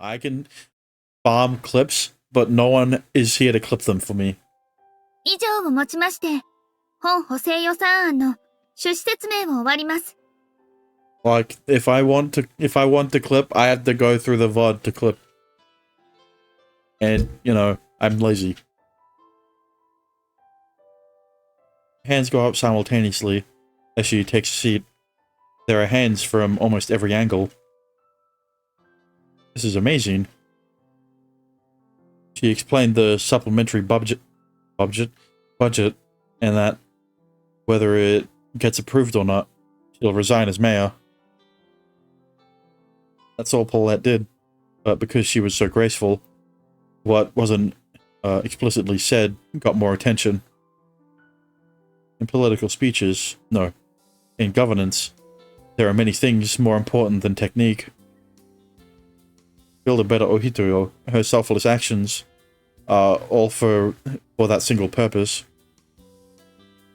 I can farm clips, but no one is here to clip them for me. 以上をもちまして、本補正予算案の趣旨説明を終わります。Like, if I want to clip, I have to go through the VOD to clip. And, you know, I'm lazy. Hands go up simultaneously as she takes a seat. There are hands from almost every angle. This is amazing. She explained the supplementary budget, and that whether it gets approved or not, she'll resign as mayor. That's all Paulette did, but because she was so graceful, what wasn't explicitly said got more attention. In political speeches, no, in governance, there are many things more important than technique. Build a better Ohito, her selfless actions are all for that single purpose.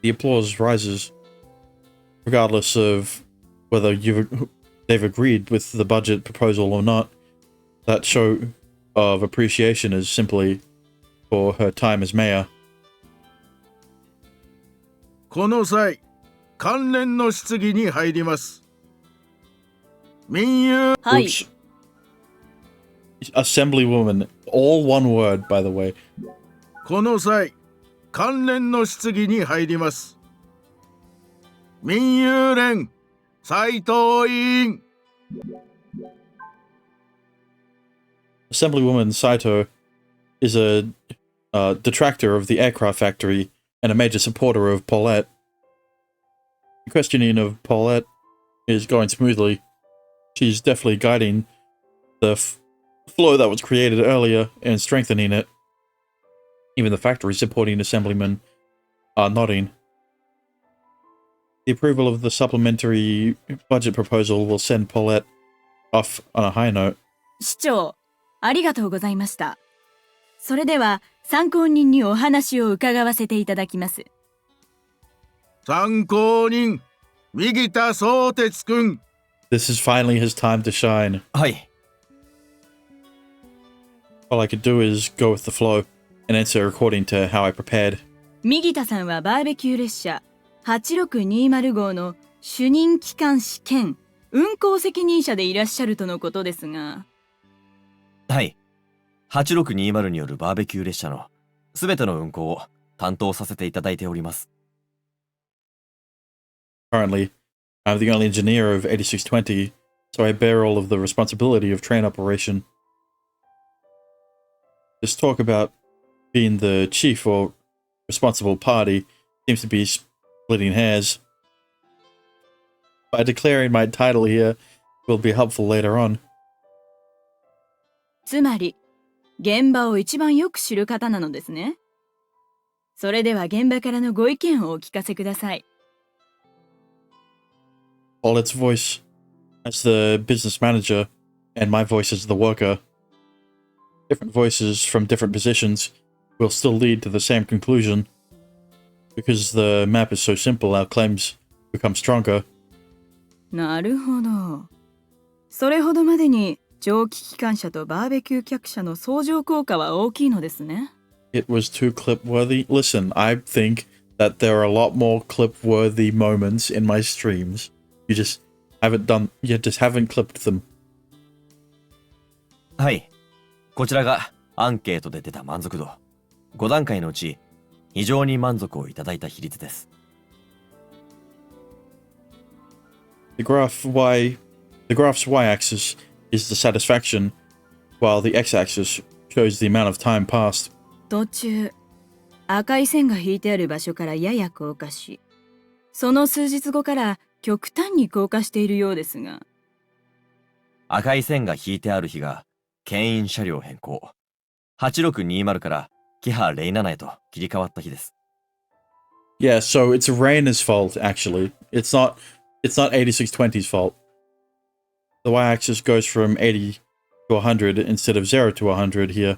The applause rises, regardless of whether they've agreed with the budget proposal or not. That show of appreciation is simply for her time as mayor. この際、関連の質疑に入ります。民有。はい。 Oops. Assemblywoman, all one word, by the way. この際、関連の質疑に入ります。民有連、斉藤委員。Assemblywoman Saito is a detractor of the aircraft factory and a major supporter of Paulette. The questioning of Paulette is going smoothly. She's definitely guiding the flow that was created earlier and strengthening it. Even the factory supporting assemblymen are nodding. The approval of the supplementary budget proposal will send Paulette off on a high note. 市長、ありがとうございました。それでは参考人にお話を伺わせていただきます。参考人、右田宗哲君。This is finally his time to shine. はい。All I could do is go with the flow and answer according to how I prepared. 右田さんはバーベキュー列車8620号の主任機関士兼運行責任者でいらっしゃるとのことですが。はい。8620によるバーベキュー列車のすべての運行を担当させていただいております。Currently, I'm the only engineer of 8620, so I bear all of the responsibility of train operation. This talk about being the chief or responsible party seems to be splitting hairs. By declaring my title here will be helpful later on. つまり、現場を一番よく知る方なのですね。それでは現場からのご意見をお聞かせください。Paulette's voice as the business manager and my voice as the worker. Different voices from different positions will still lead to the same conclusion. Because the map is so simple, our claims become stronger. なるほど。それほどまでに蒸気機関車とバーベキュー客車の相乗効果は大きいのですね。It was too clip-worthy. Listen, I think that there are a lot more clip-worthy moments in my streams. You just haven't clipped them. はい。こちらがアンケートで出た満足度。5段階のうち非常に満足をいただいた比率です。The graph's y-axis is the satisfaction, while the x-axis shows the amount of time passed. 途中、赤い線が引いてある場所からやや降下し、その数日後から極端に降下しているようですが。赤い線が引いてある日が牽引車両変更。8620からキハ07へと切り替わった日です。Yeah, so it's Raina's fault, actually. It's not 8620's fault. The y-axis goes from 80 to 100 instead of 0 to 100 here.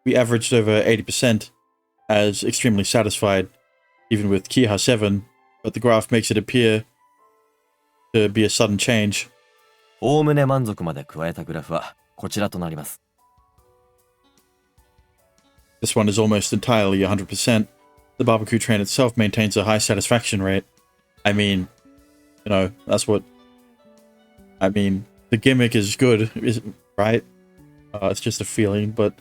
We averaged over 80% as extremely satisfied, even with Kiha 7, but the graph makes it appear to be a sudden change. おおむね満足まで加えたグラフはこちらとなります。This one is almost entirely 100%. The barbecue train itself maintains a high satisfaction rate. I mean, you know, that's what... I mean, the gimmick is good, right? It's just a feeling, but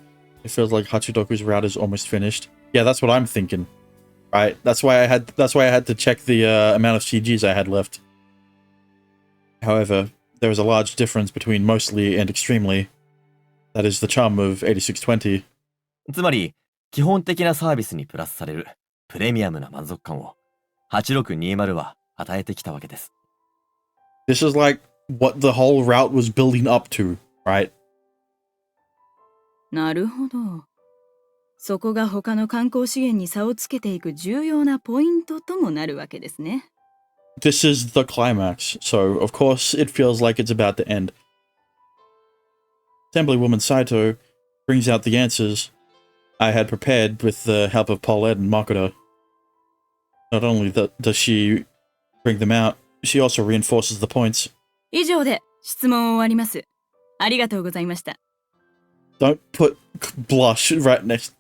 it feels like Hachidoku's route is almost finished. Yeah, that's what I'm thinking. Right? That's why I had to check the amount of CGs I had left. However, there is a large difference between mostly and extremely. That is the charm of 8620. つまり、基本的なサービスにプラスされるプレミアムな満足感を8620は与えてきたわけです。This is like what the whole route was building up to, right? なるほど。そこが他の観光資源に差をつけていく重要なポイントともなるわけですね。This is the climax, so of course it feels like it's about to end. Assemblywoman Saito brings out the answers I had prepared with the help of Paulette and Makoto. Not only does she bring them out, she also reinforces the points. 以上で質問を終わります。ありがとうございました。Don't put blush right next.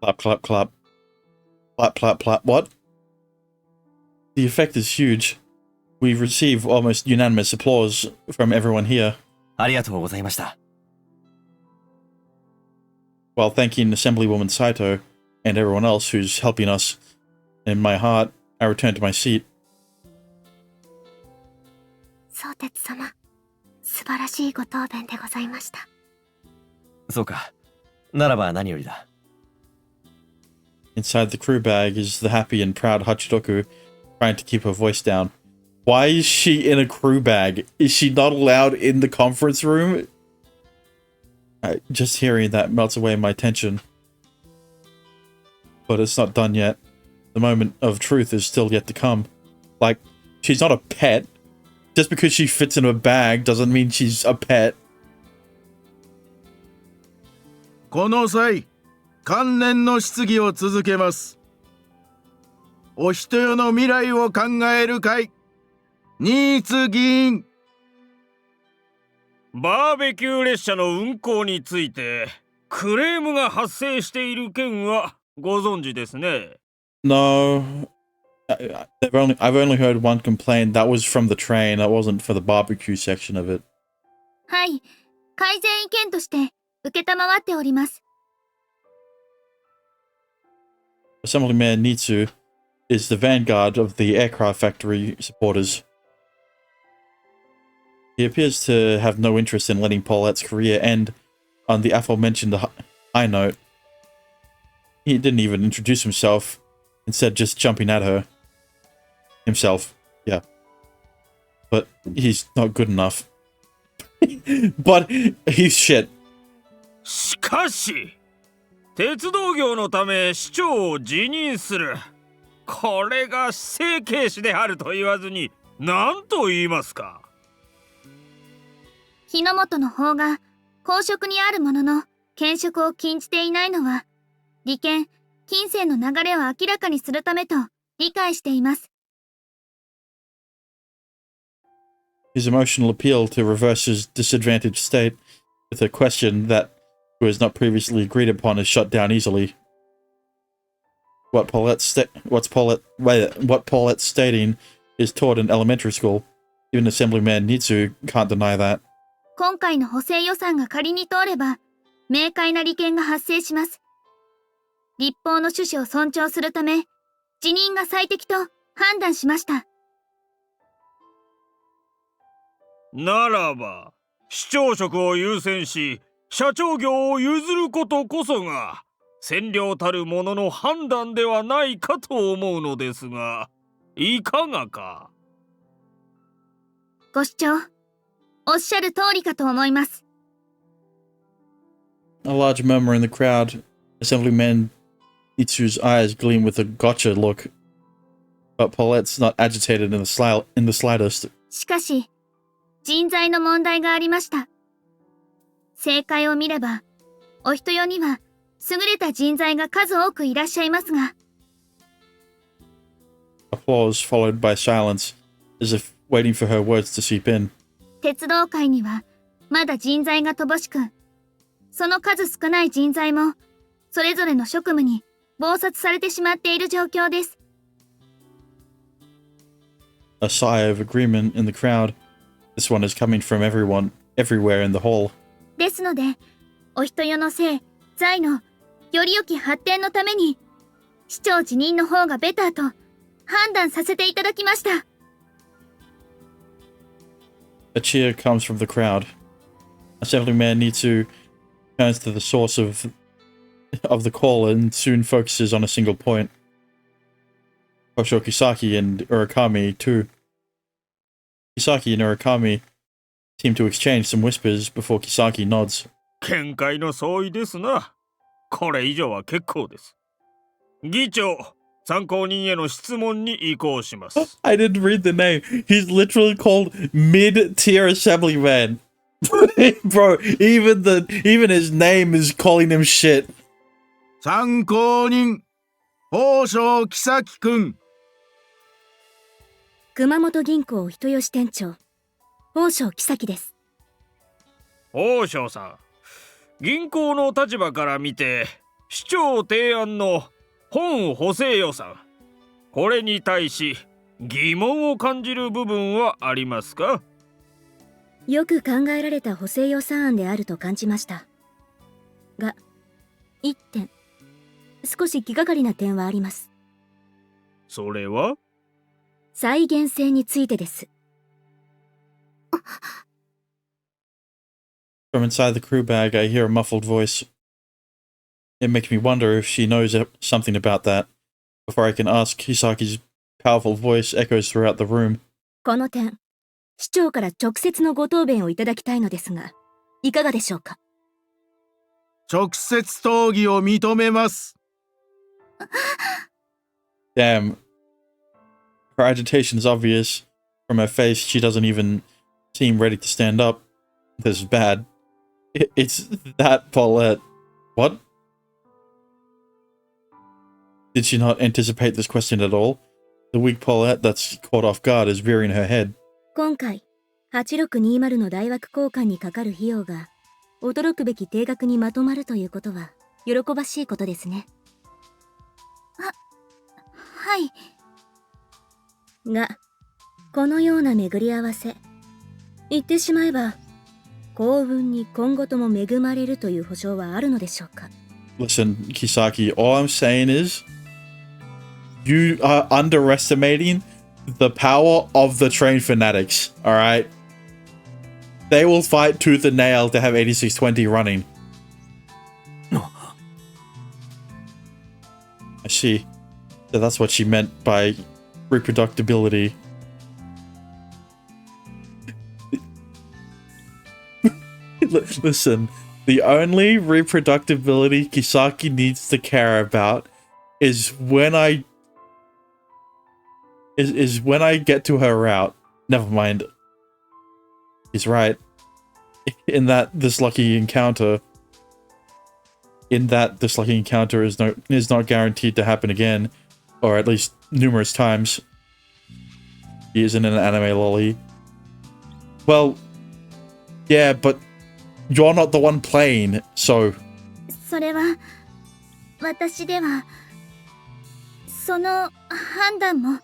Clap, clap, clap. Clap, clap, clap. What? The effect is huge. We receive almost unanimous applause from everyone here. ありがとうございました。While thanking Assemblywoman Saito and everyone else who's helping us, in my heart, I return to my seat. 相鉄様、素晴らしいご答弁でございました。そうか。ならば何よりだ。Inside the crew bag is the happy and proud Hachidoku, trying to keep her voice down. Why is she in a crew bag? Is she not allowed in the conference room? Just hearing that melts away my tension. But it's not done yet. The moment of truth is still yet to come. Like, she's not a pet. Just because she fits in a bag doesn't mean she's a pet. この際、関連の質疑を続けます。お人よの未来を考える会、新津議員。バーベキュー列車の運行についてクレームが発生している件はご存知ですね。No. I've only heard one complaint. That was from the train. That wasn't for the barbecue section of it. はい、改善意見として受けたまわっております。Assemblyman Nitsu is the vanguard of the aircraft factory supporters. He appears to have no interest in letting Paulette's career end on the aforementioned high note. He didn't even introduce himself, instead just jumping at her. Himself, yeah. But he's not good enough. But he's shit. しかし、鉄道業のため市長を辞任する。これが整形師であると言わずに何と言いますか。日の本の方が公職にあるものの兼職を禁じていないのは利権・金銭の流れを明らかにするためと理解しています。His emotional appeal to reverse his disadvantaged state with a question that was not previously agreed upon is shut down easily. What Paulette's stating is taught in elementary school. Even Assemblyman Nitsu can't deny that. 今回の補正予算が仮に通れば明快な利権が発生します。立法の趣旨を尊重するため辞任が最適と判断しました。ならば市長職を優先し社長業を譲ることこそが善良たる者の判断ではないかと思うのですがいかがか。ご主張おっしゃる通りかと思います。A large murmur in the crowd. Assemblyman Itsu's eyes gleam with a gotcha look. But Paulette's not agitated in the slightest. しかし、人材の問題がありました。正解を見れば、お人よには優れた人材が数多くいらっしゃいますが。Applause followed by silence, as if waiting for her words to seep in. 鉄道界にはまだ人材が乏しく、その数少ない人材もそれぞれの職務に忙殺されてしまっている状況です。A sigh of agreement in the crowd. This one is coming from everyone, everywhere in the hall. ですので、お人よの生、財のより良き発展のために、市長辞任の方がベターと判断させていただきました。A cheer comes from the crowd. Assemblyman Nitsu turns to the source of the call and soon focuses on a single point. Hosho Kisaki and Urakami too. Kisaki and Urakami seem to exchange some whispers before Kisaki nods. 見解の相違ですな。これ以上は結構です。議長、参考人への質問に移行します。I didn't read the name. He's literally called mid-tier assemblyman. Bro, even his name is calling him shit. 参考人、宝生木崎くん。熊本銀行人吉店長、宝生木崎です。王将さん、銀行の立場から見て、市長提案の本補正予算、これに対し疑問を感じる部分はありますか？よく考えられた補正予算案であると感じました。が、1点、少し気がかりな点はあります。それは？再現性についてです。From inside the crew bag, I hear a muffled voice. It makes me wonder if she knows something about that. Before I can ask, Hisaki's powerful voice echoes throughout the room. この点、市長から直接のご答弁をいただきたいのですが、いかがでしょうか？直接討議を認めます。Damn. Her agitation is obvious. From her face, she doesn't even seem ready to stand up. This is bad. It's that Paulette. What? Did she not anticipate this question at all? The weak Paulette that's caught off guard is rearing her head. 今回、8620の大枠交換にかかる費用が、驚くべき定額にまとまるということは、喜ばしいことですね。はい。が、このような巡り合わせ、言ってしまえば、幸運に今後とも恵まれるという保証はあるのでしょうか？ Listen, Kisaki, all I'm saying is, you are underestimating the power of the train fanatics, alright? They will fight tooth and nail to have 8620 running. I see. So that's what she meant by reproductibility. Listen, the only reproductibility Kisaki needs to care about is when I get to her route. Never mind. He's right. In that this lucky encounter is not guaranteed to happen again, or at least numerous times. He isn't an anime lolly. Well, yeah, but you're not the one playing, so. それは、私では、その判断も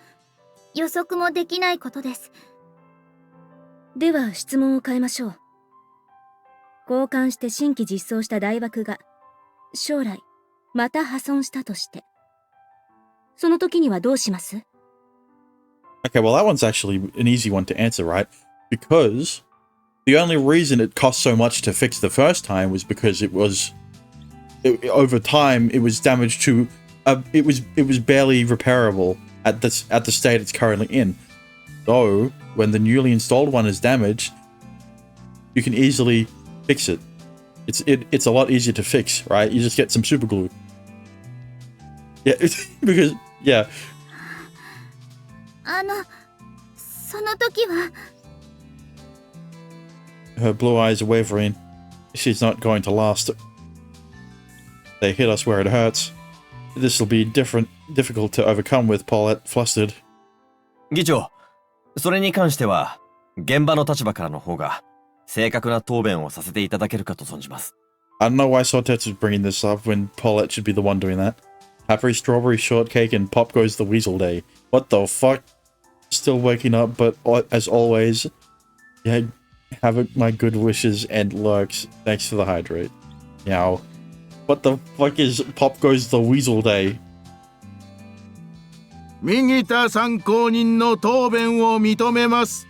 予測もできないことです。では質問を変えましょう。交換して新規実装した大枠が、将来、また破損したとして。その時にはどうします？ Okay, well that one's actually an easy one to answer, right? Because the only reason it cost so much to fix the first time was because over time it was damaged to it was barely repairable at the state it's currently in. So when the newly installed one is damaged, you can easily fix it. It's a lot easier to fix, right? You just get some super glue. Yeah, because yeah. その時は。 Her blue eyes are wavering. She's not going to last. They hit us where it hurts. This will be difficult to overcome with Paulette flustered. 議長、それに関しては、現場の立場からの方が、正確な答弁をさせていただけるかと存じます。I don't know why Sortetsu's bringing this up when Paulette should be the one doing that. Happy strawberry shortcake and pop goes the weasel day. What the fuck? Still waking up, but as always, yeah, have my good wishes and lurks. Thanks for the hydrate. Meow. What the fuck is pop goes the weasel day? 右田参考人の答弁を認めます。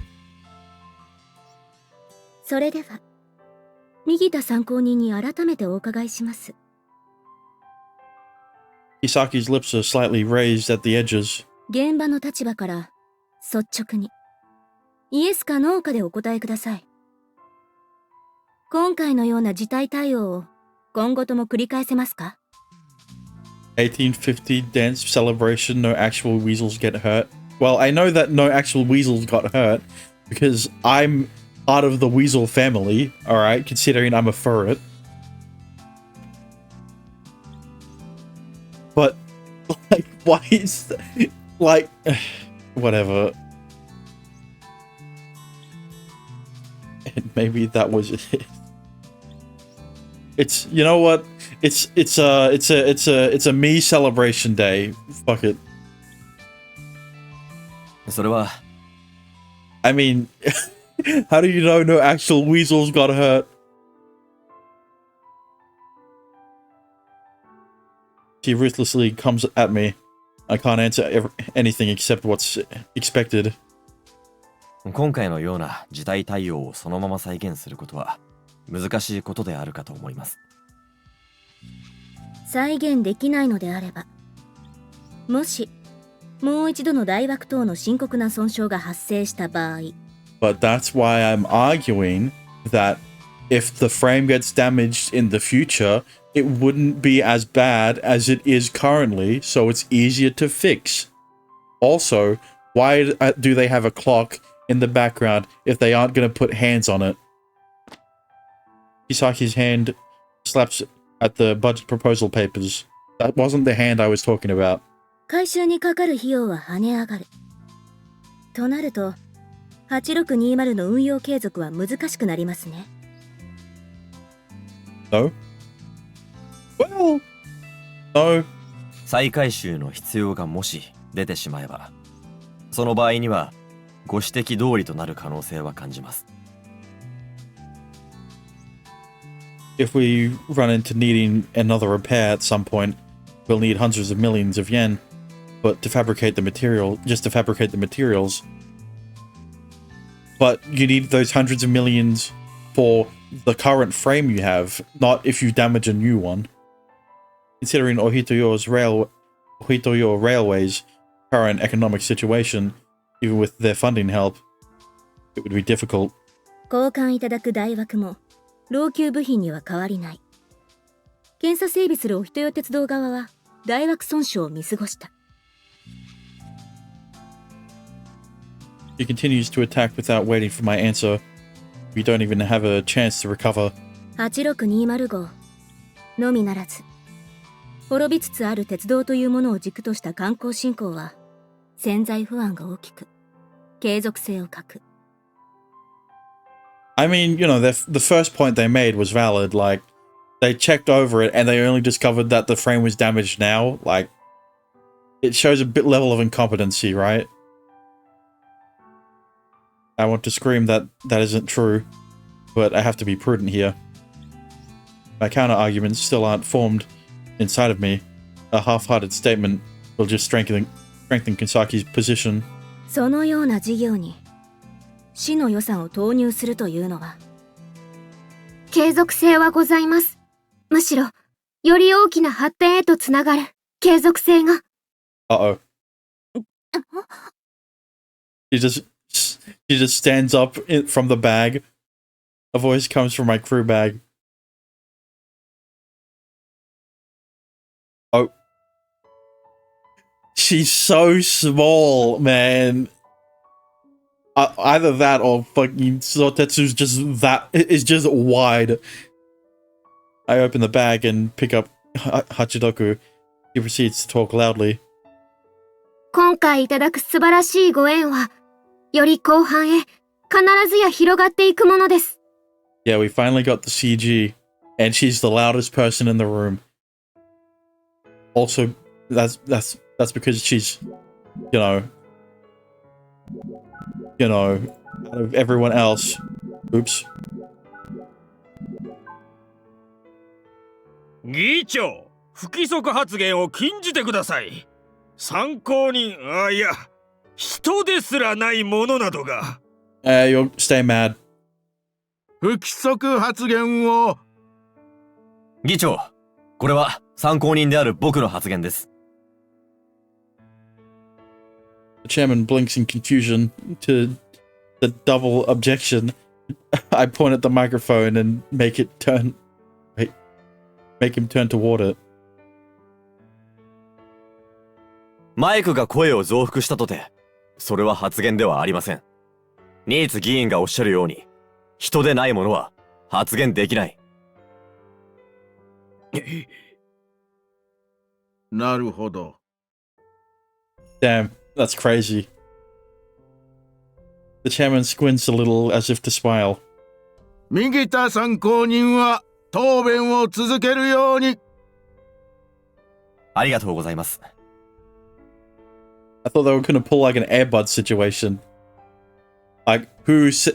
それでは右田参考人に改めてお伺いします。Kisaki's lips are slightly raised at the edges. 現場の立場から率直にイエスかノーかでお答えください。今回のような事態対応を今後とも繰り返せますか？ 1850 dance celebration, no actual weasels get hurt. Well, I know that no actual weasels got hurt because I'm part of the weasel family, alright, considering I'm a furret. But, like, why is that? Like, whatever. And maybe that was it. It's, you know what? It's a me celebration day. Fuck it. それは、I mean, how do you know no actual weasels got hurt? She ruthlessly comes at me. I can't answer anything except what's expected. 今回のような事態対応をそのまま再現することは難しいことであるかと思います。再現できないのであれば、もしもう一度の大枠等の深刻な損傷が発生した場合、But that's why I'm arguing that if the frame gets damaged in the future, it wouldn't be as bad as it is currently, so it's easier to fix. Also, why do they have a clock in the background if they aren't going to put hands on it? Kisaki's hand slaps at the budget proposal papers. That wasn't the hand I was talking about. 回収にかかる費用は跳ね上がる。となると、8620の運用継続は難しくなりますね。No? Well, no. 再回収の必要がもし出てしまえば、その場合にはご指摘通りとなる可能性は感じます。If we run into needing another repair at some point, we'll need hundreds of millions of yen. But to fabricate the material, just to fabricate the materials. But you need those hundreds of millions for the current frame you have, not if you damage a new one. Considering Ohitoyo Railway's current economic situation, even with their funding help, it would be difficult. 交換いただく大枠も老朽部品には変わりない。検査整備するお人よ鉄道側は大枠損傷を見過ごした。He continues to attack without waiting for my answer. We don't even have a chance to recover. 8620号のみならず、滅びつつある鉄道というものを軸とした観光振興は潜在不安が大きく、継続性を欠く。I mean, you know, the first point they made was valid. Like, they checked over it and they only discovered that the frame was damaged now. Like, it shows a bit level of incompetency, right? I want to scream that that isn't true, but I have to be prudent here. My counter-arguments still aren't formed inside of me. A half-hearted statement will just strengthen Kisaki's position. そのような事業に市の予算を投入するというのは、継続性はございます。むしろ、より大きな発展へとつながる継続性が。Uh-oh. She just stands up from the bag. A voice comes from my crew bag. Oh. She's so small, man. Either that or fucking Sotetsu's is just wide. I open the bag and pick up Hachidoku. He proceeds to talk loudly. 今回いただく素晴らしいご縁は、より広範へ、必ずや広がっていくものです。Yeah, we finally got the CG, and she's the loudest person in the room. Also, that's because she's, out of everyone else. Oops. 議長、不規則発言を禁じてください。参考人、いや、人ですらないものなどが。You'll stay mad. 不規則発言を。議長、これは参考人である僕の発言です。The chairman blinks in confusion to the double objection. I point at the microphone and make him turn toward it. マイクが声を増幅したとて、それは発言ではありません。ニーツ議員がおっしゃるように、人でないものは発言できない。なるほど。Damn, that's crazy. The chairman squints a little as if to smile. 右田参考人は答弁を続けるように。ありがとうございます。I thought they were going to pull like an Airbud situation. Like, there's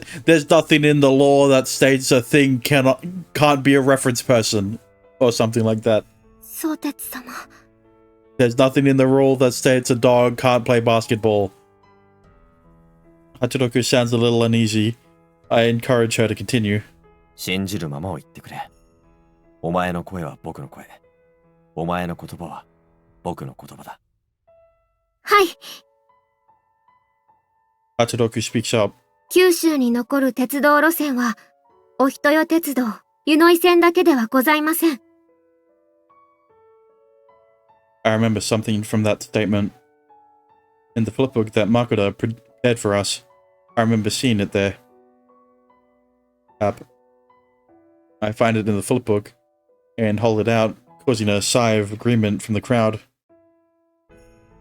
nothing in the law that states a thing can't be a reference person. Or something like that. 相鉄様。There's nothing in the rule that states a dog can't play basketball. Hachiroku sounds a little uneasy. I encourage her to continue. 信じるままを言ってくれ。お前の声は僕の声。お前の言葉は僕の言葉だ。はい。Hachiroku speaks up. 九州に残る鉄道路線は、お人よ鉄道、湯の井線だけではございません。I remember something from that statement. In the flipbook that Makoda prepared for us. I remember seeing it there. I find it in the flipbook and hold it out, causing a sigh of agreement from the crowd.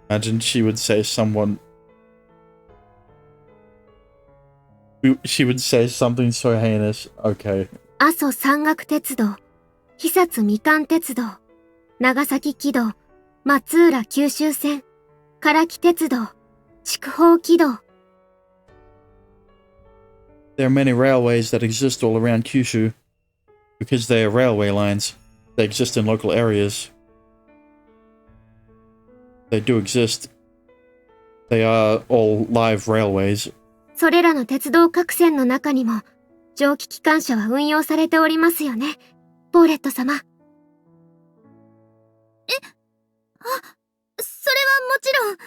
Imagine she would say something so heinous. Okay. 阿蘇山岳鉄道、久津みかん鉄道、長崎軌道、松浦九州線、唐木鉄道、筑豊軌道。There are many railways that exist all around Kyushu. Because they are railway lines, they exist in local areas. They do exist. They are all live railways. それらの鉄道各線の中にも、蒸気機関車は運用されておりますよね、ポーレット様。それはもちろん。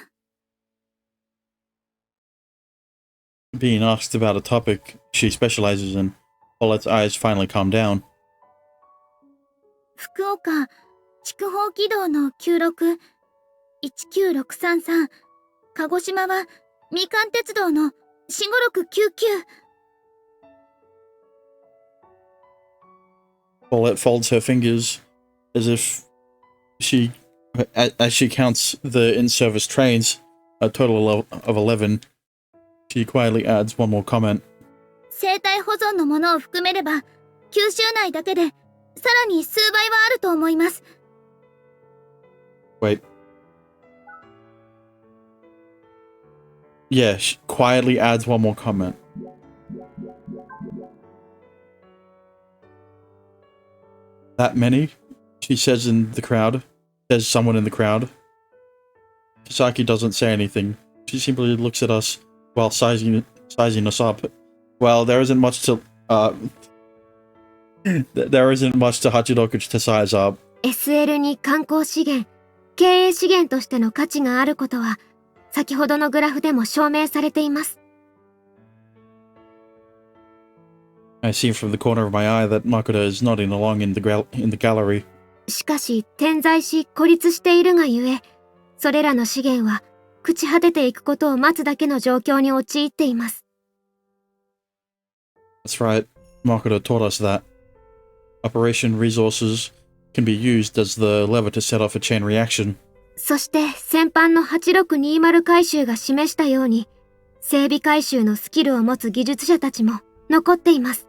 Being asked about a topic she specializes in, Paulette's eyes finally calm down. 福岡、筑豊軌道の96、19633、鹿児島は、みかん鉄道の45699。Paulette folds her fingers as if as she counts the in-service trains, a total of 11. She quietly adds one more comment. 生態保存のものを含めれば、九州内だけで、さらに数倍はあると思います。Wait. Yeah, she quietly adds one more comment. That many? She says in the crowd. Says someone in the crowd. Sasaki doesn't say anything. She simply looks at us while sizing us up. Well, there isn't much to Hachiroku to size up. SL に観光資源、経営資源としての価値があることは、先ほどのグラフでも証明されています。I see from the corner of my eye that Makoda is nodding along in the gallery. しかし、点在し孤立しているがゆえ、それらの資源は、朽ち果てていくことを待つだけの状況に陥っています。That's right. Makoda taught us that. Operation resources can be used as the lever to set off a chain reaction. そして、先般の8620回収が示したように、整備改修のスキルを持つ技術者たちも残っています。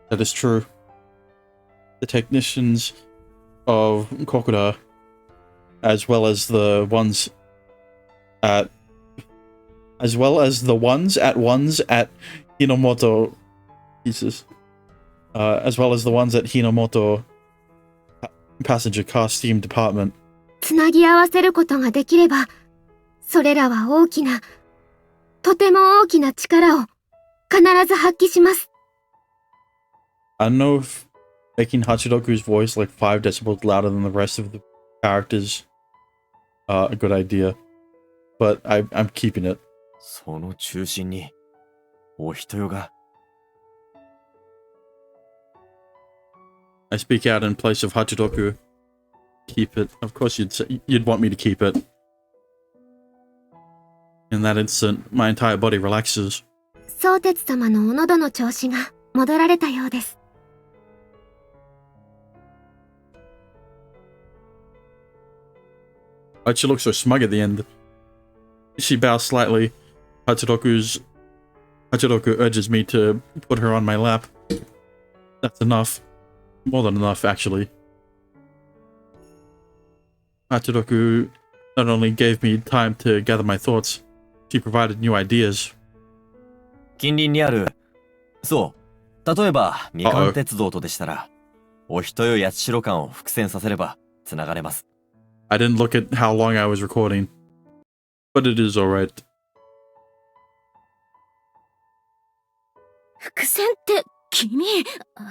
That is true. The technicians of Kokuda, as well as the ones at Hinomoto, Jesus, as well as the ones at Hinomoto passenger car steam department. つなぎ合わせることができれば、それらはとても大きな力を必ず発揮します。I don't know if making Hachiroku's voice like 5 decibels louder than the rest of the characters a good idea, but I'm keeping it. その中心に、お人よが。I speak out in place of Hachiroku. Keep it. Of course you'd want me to keep it. In that instant, my entire body relaxes. 相鉄様のお喉の調子が戻られたようです。Why'd she look so smug at the end? She bows slightly. Hachiroku urges me to put her on my lap. That's enough. More than enough, actually. Hachiroku not only gave me time to gather my thoughts, she provided new ideas. 近隣にある、そう、例えば、みかん鉄道とでしたら、お人よ八代間を伏線させれば、つながれます。I didn't look at how long I was recording, but it is alright. 伏線って君、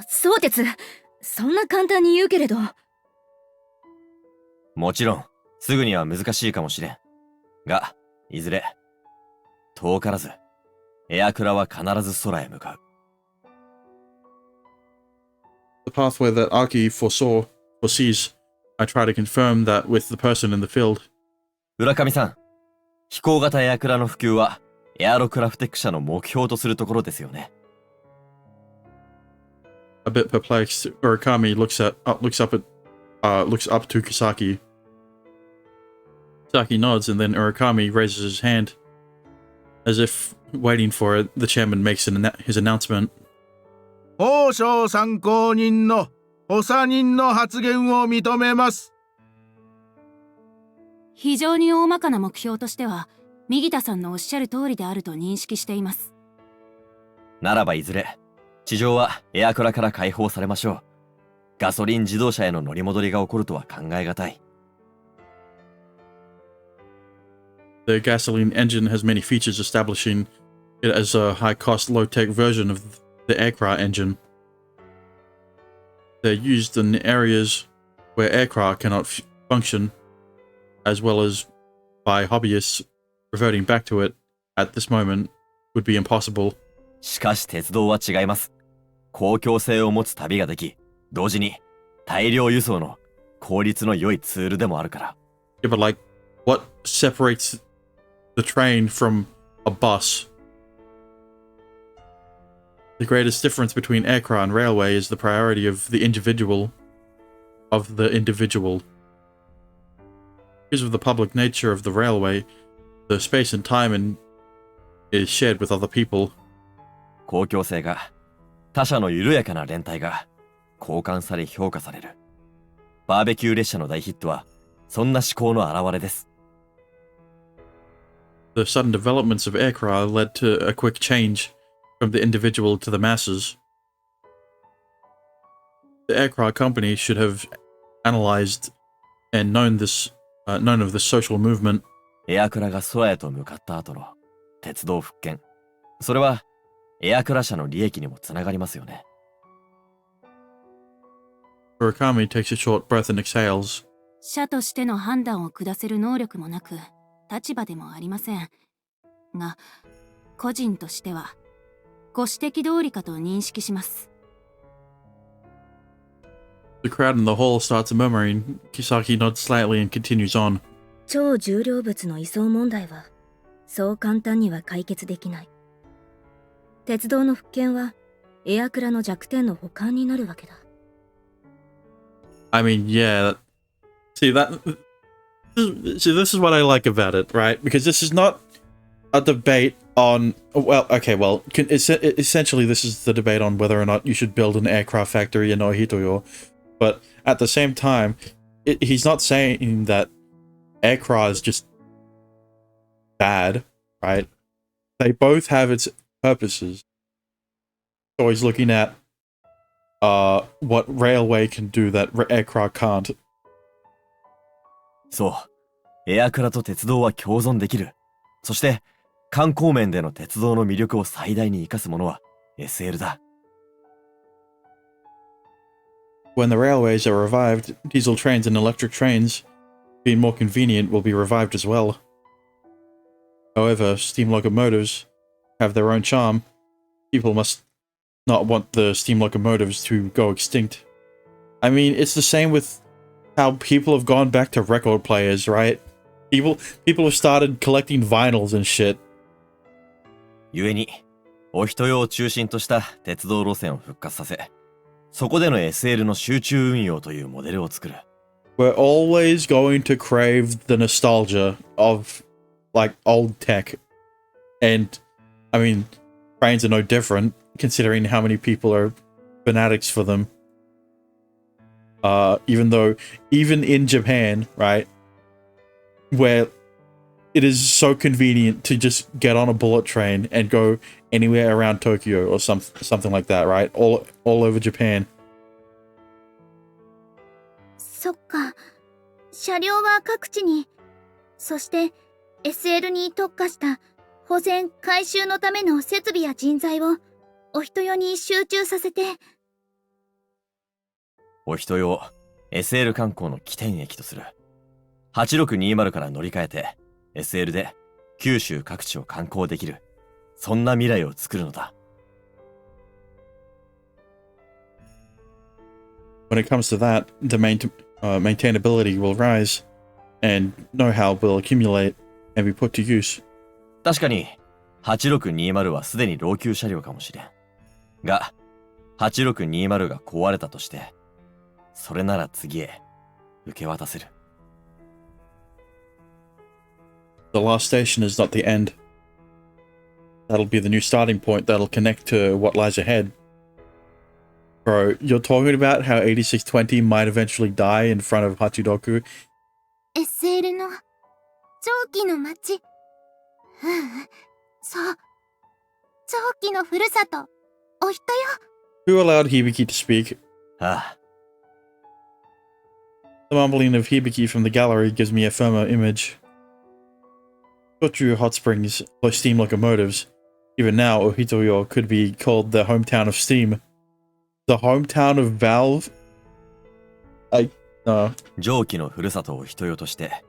相鉄、そんな簡単に言うけれど。もちろん、すぐには難しいかもしれん。が、いずれ、遠からず、エアクラは必ず空へ向かう。The pathway that Aki foresees, I try to confirm that with the person in the field. 浦上さん、飛行型エアクラの普及は、エアロクラフテック社の目標とするところですよね。A bit perplexed, Urakami looks up to Kisaki. Kisaki nods, and then Urakami raises his hand. As if waiting for it, the chairman makes his announcement. 法省参考人の補佐人の発言を認めます。非常に大まかな目標としては、右田さんのおっしゃる通りであると認識しています。ならばいずれ、地上はエアクラから解放されましょう。ガソリン自動車への乗り戻りが起こるとは考えがたい。The gasoline engine has many features establishing it as a high-cost, low-tech version of the aircraft engine. They're used in areas where aircraft cannot function, as well as by hobbyists. Reverting back to it at this moment would be impossible. しかし鉄道は違います。公共性を持つ旅ができ、同時に大量輸送の効率の良いツールでもあるから。Yeah, but like, what separates the train from a bus? The greatest difference between aircraft and railway is the priority of the individual. Because of the public nature of the railway, the space and time is shared with other people. 公共性が、他者の緩やかな連帯が交換され評価される。バーベキュー列車の大ヒットは、そんな思考の表れです。The sudden developments of aircraft led to a quick change from the individual to the masses. The aircraft company should have analyzed and known of this social movement. エアクラが空へと向かった後の鉄道復権。それはエアクラ社の利益にもつながりますよね。Urakami takes a short breath and exhales. 社としての判断を下せる能力もなく、立場でもありません。が、個人としては、ご指摘通りかと認識します。The crowd in the hall starts murmuring. Kisaki nods slightly and continues on. 超重量物の移送問題はそう簡単には解決できない。鉄道の復権はエアクラの弱点の補完になるわけだ。I mean, yeah. See, this is what I like about it, right? Because this is not a debate on, well, okay, well, essentially this is the debate on whether or not you should build an aircraft factory in Ohitoyo, but at the same time, he's not saying that aircraft is just bad, right? They both have its purposes. So he's looking at what railway can do that aircraft can't. そう。エアクラと鉄道は共存できる。そして、観光面での鉄道の魅力を最大に生かすものは SL だ。When the railways are revived, diesel trains and electric trains, being more convenient, will be revived as well. However, steam locomotives have their own charm. People must not want the steam locomotives to go extinct. I mean, it's the same with how people have gone back to record players, right? People have started collecting vinyls and shit. 故に、お人用を中心とした鉄道路線を復活させ、そこでの SL の集中運用というモデルを作る。We're always going to crave the nostalgia of, like, old tech. And, I mean, trains are no different, considering how many people are fanatics for them. Even in Japan, right, where it is so convenient to just get on a bullet train and go anywhere around Tokyo or something like that, right? All over Japan. そっか。車両は各地に、そして SL に特化した保全・改修のための設備や人材をお人よに集中させて。お人用 SL 観光の起点駅とする。8620から乗り換えて SL で九州各地を観光できる。そんな未来を作るのだ。When it comes to that, the maintainability will rise, and know-how will accumulate and be put to use. 確かに8620はすでに老朽車両かもしれん。が、8620が壊れたとして、それなら次へ受け渡せる。The last station is not the end. That'll be the new starting point that'll connect to what lies ahead. Bro, you're talking about how 8620 might eventually die in front of Hachidoku? SL の蒸気の街。そう。蒸気のふるさと。お人よ。Who allowed Hibiki to speak? ああ。The mumbling of Hibiki from the gallery gives me a firmer image. Tochu Hot Springs employ steam locomotives. Even now, Ohitoyo could be called the hometown of steam. The hometown of Valve? No. 蒸気のふるさとを人よとして、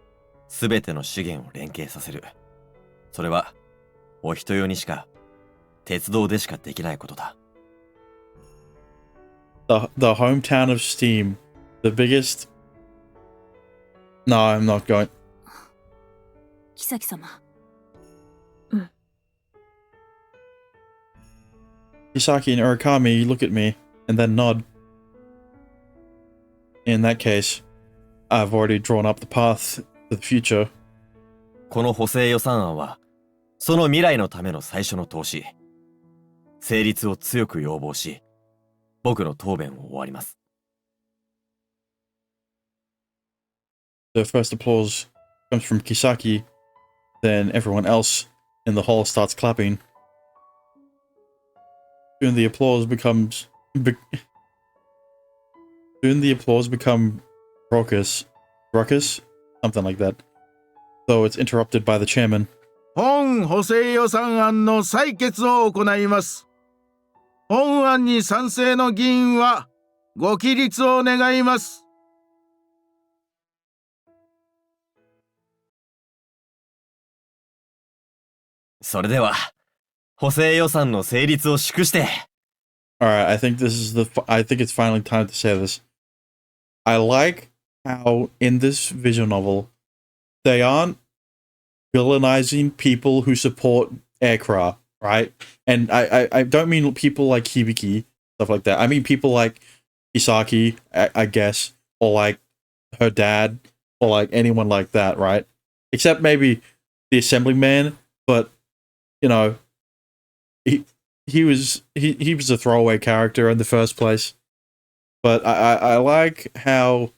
すべての資源を連携させる。それは、お人よにしか、鉄道でしかできないことだ。The hometown of steam. The biggest... No, I'm not going. 妃様。Kisaki and Urakami look at me, and then nod. In that case, I've already drawn up the path to the future. この補正予算案は、その未来のための最初の投資。成立を強く要望し、僕の答弁を終わります。The first applause comes from Kisaki, then everyone else in the hall starts clapping. Soon the applause becomes raucous. Ruckus? Something like that. Though it's interrupted by the chairman. 本補正予算案の採決を行います。本案に賛成の議員はご起立を願います。それでは、補正予算の成立を祝して。Alright, I think it's finally time to say this. I like how in this visual novel, they aren't villainizing people who support aircraft, right? And I don't mean people like Hibiki, stuff like that. I mean people like Isaki, I guess, or like her dad, or like anyone like that, right? Except maybe the assemblyman, but you know, he was a throwaway character in the first place. But I like how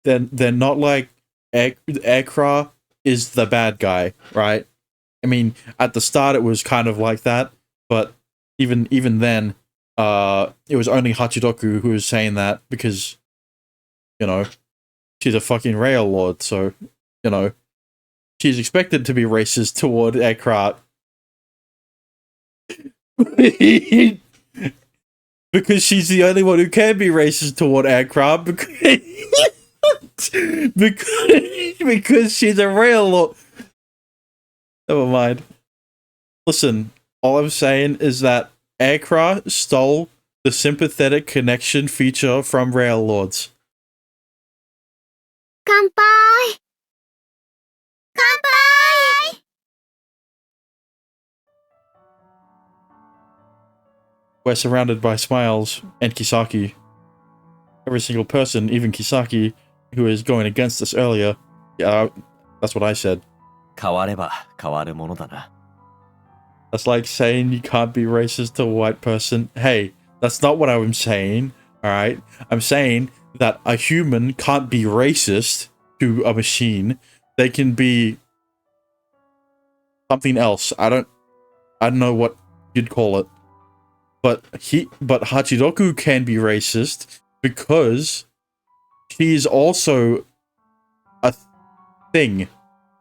they're not like Ekra is the bad guy, right? I mean, at the start it was kind of like that, but even then, it was only Hachiroku who was saying that because, you know, she's a fucking rail lord, so, you know, she's expected to be racist toward Ekrat. Because she's the only one who can be racist toward Ekrat because she's a rail lord. Never mind. Listen, all I'm saying is that Ekrat stole the sympathetic connection feature from rail lords. 乾杯乾杯 We're surrounded by smiles and Kisaki. Every single person, even Kisaki, who is going against us earlier. Yeah, that's what I said. 変われば変わるものだな。 That's like saying you can't be racist to a white person. Hey, that's not what I'm saying, alright? I'm saying that a human can't be racist to a machine. They can be something else. I don't know what you'd call it. But Hachiroku can be racist because she's also a thing.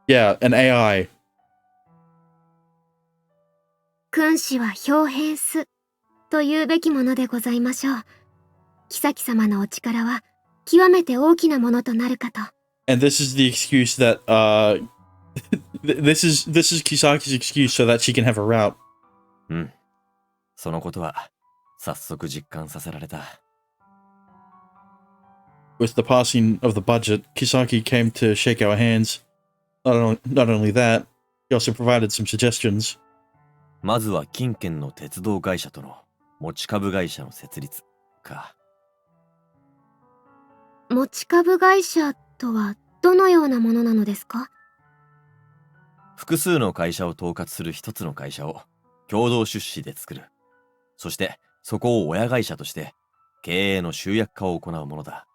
Yeah, an AI. 君子は表変すと言うべきものでございましょう。妃様のお力は極めて大きなものとなるかと。And this is the excuse that this is Kisaki's excuse so that she can have a route. うん。そのことは早速実感させられた。With the passing of the budget, Kisaki came to shake our hands. Not only that, he also provided some suggestions. まずは近県の鉄道会社との持ち株会社の設立か。持ち株会社とはどのようなものなのですか？複数の会社を統括する一つの会社を共同出資で作る。そしてそこを親会社として経営の集約化を行うものだ。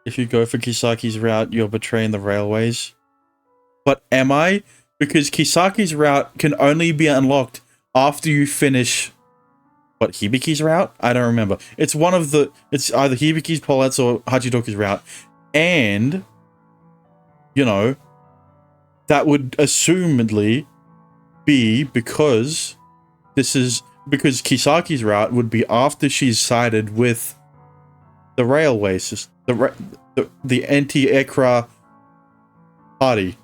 If you go for Kisaki's route, you're betraying the railways. But am I? Because Kisaki's route can only be unlocked after you finish... What, Hibiki's route? I don't remember. It's one of the... It's either Hibiki's, Paulette's, or Hachiroku's route. And, you know, that would assumedly be because this is... Because Kisaki's route would be after she's sided with the railways, the anti-Ekra party.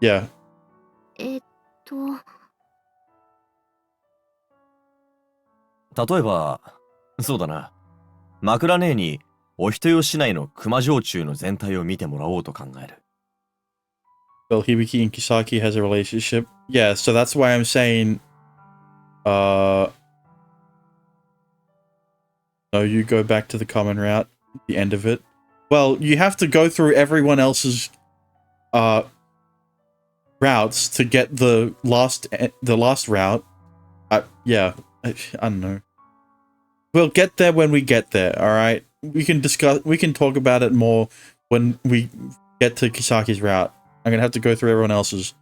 Yeah. 例えば、そうだな。枕姉にお人よ市内の熊城中の全体を見てもらおうと考える。Well, Hibiki and Kisaki has a relationship. Yeah, so that's why I'm saying... No, you go back to the common route, the end of it. Well, you have to go through everyone else's routes to get the last route. Yeah, I don't know. We'll get there when we get there, alright? We can talk about it more when we get to Kisaki's route. I'm gonna have to go through everyone else's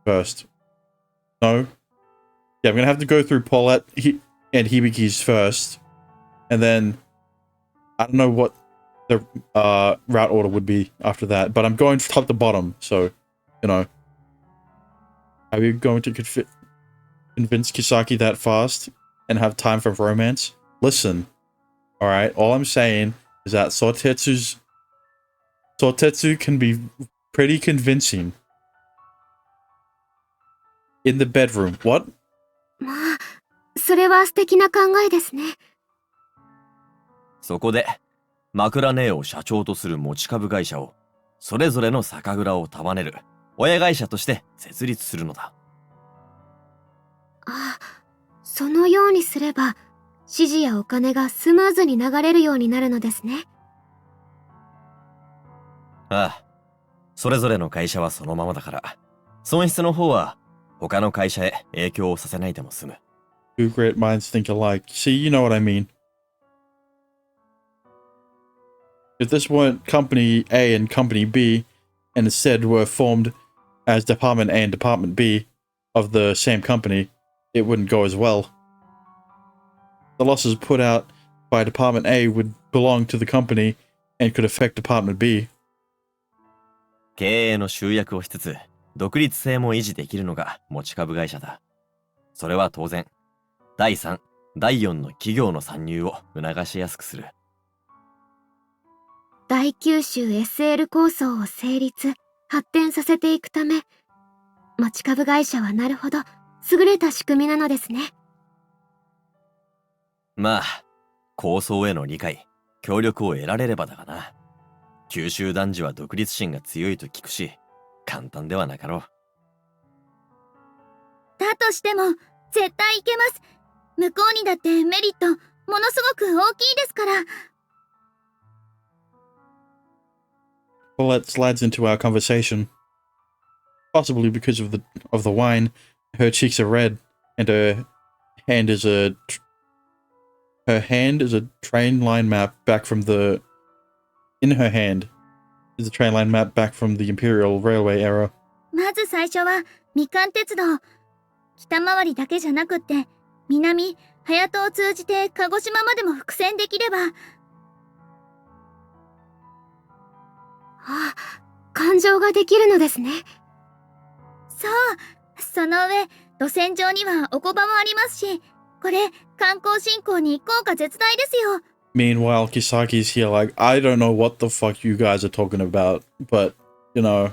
first. No? Yeah, I'm gonna have to go through Paulette and Hibiki's first. And then, I don't know what the route order would be after that. But I'm going from top to bottom, so, you know. Are we going to convince Kisaki that fast and have time for romance? Listen, alright, all I'm saying is that Sotetsu can be pretty convincing. In the bedroom. What? まあ、それは素敵な考えですね。そこで、枕姉を社長とする持ち株会社を、それぞれの酒蔵を束ねる親会社として設立するのだ。あ、そのようにすれば、指示やお金がスムーズに流れるようになるのですね。ああ、それぞれの会社はそのままだから、損失の方は他の会社へ影響をさせないでも済む。Two great minds think alike. See, you know what I mean. If this weren't Company A and Company B, and instead were formed as Department A and Department B of the same company, it wouldn't go as well. The losses put out by Department A would belong to the company and could affect Department B. 経営の集約をしつつ、独立性も維持できるのが持ち株会社だ。それは当然、第3、第4の企業の参入を促しやすくする。大九州 SL 構想を成立、発展させていくため、持ち株会社はなるほど優れた仕組みなのですね。まあ、構想への理解、協力を得られればだがな。九州男児は独立心が強いと聞くし、簡単ではなかろう。だとしても、絶対いけます。向こうにだってメリット、ものすごく大きいですから。Paulette slides into our conversation. Possibly because of the wine, her cheeks are red, and her hand is a train line map back from the. In her hand is a train line map back from the Imperial Railway era. まず最初は、みかん鉄道。北回りだけじゃなくって、南、隼人を通じて鹿児島までも伏線できれば。あ、環状ができるのですね。そう。その上、路線上にはおこ場もありますし、これ、観光振興に効果絶大ですよ。Meanwhile, Kisaki's here like, I don't know what the fuck you guys are talking about, but, you know.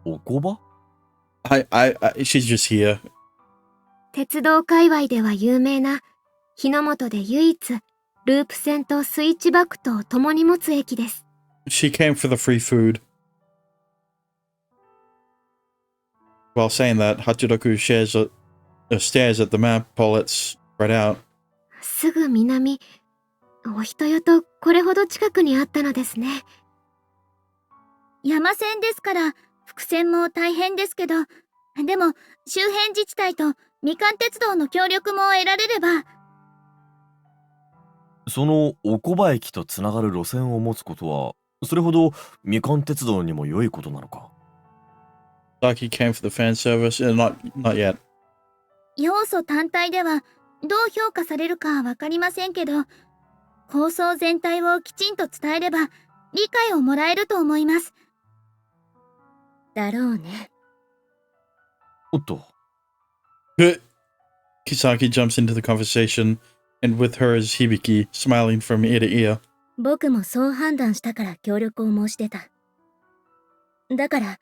おこば？ she's just here. 鉄道界隈では有名な、日の本で唯一、ループ線とスイッチバックと共に持つ駅です。She came for the free food. While saying that, Hachiroku stares at the map Paulette's spread out. すぐ南、お人よとこれほど近くにあったのですね。山線ですから、伏線も大変ですけど、でも周辺自治体とみかん鉄道の協力も得られれば。そのおこば駅とつながる路線を持つことは、それほどみかん鉄道にも良いことなのか。Saki came for the fan service, not yet. 要素単体ではどう評価されるかはわかりませんけど、構想全体をきちんと伝えれば理解をもらえると思います。だろうね。おっと。Kisaki jumps into the conversation, and with her is Hibiki, smiling from ear to ear. 僕もそう判断したから協力を申し出た。だから、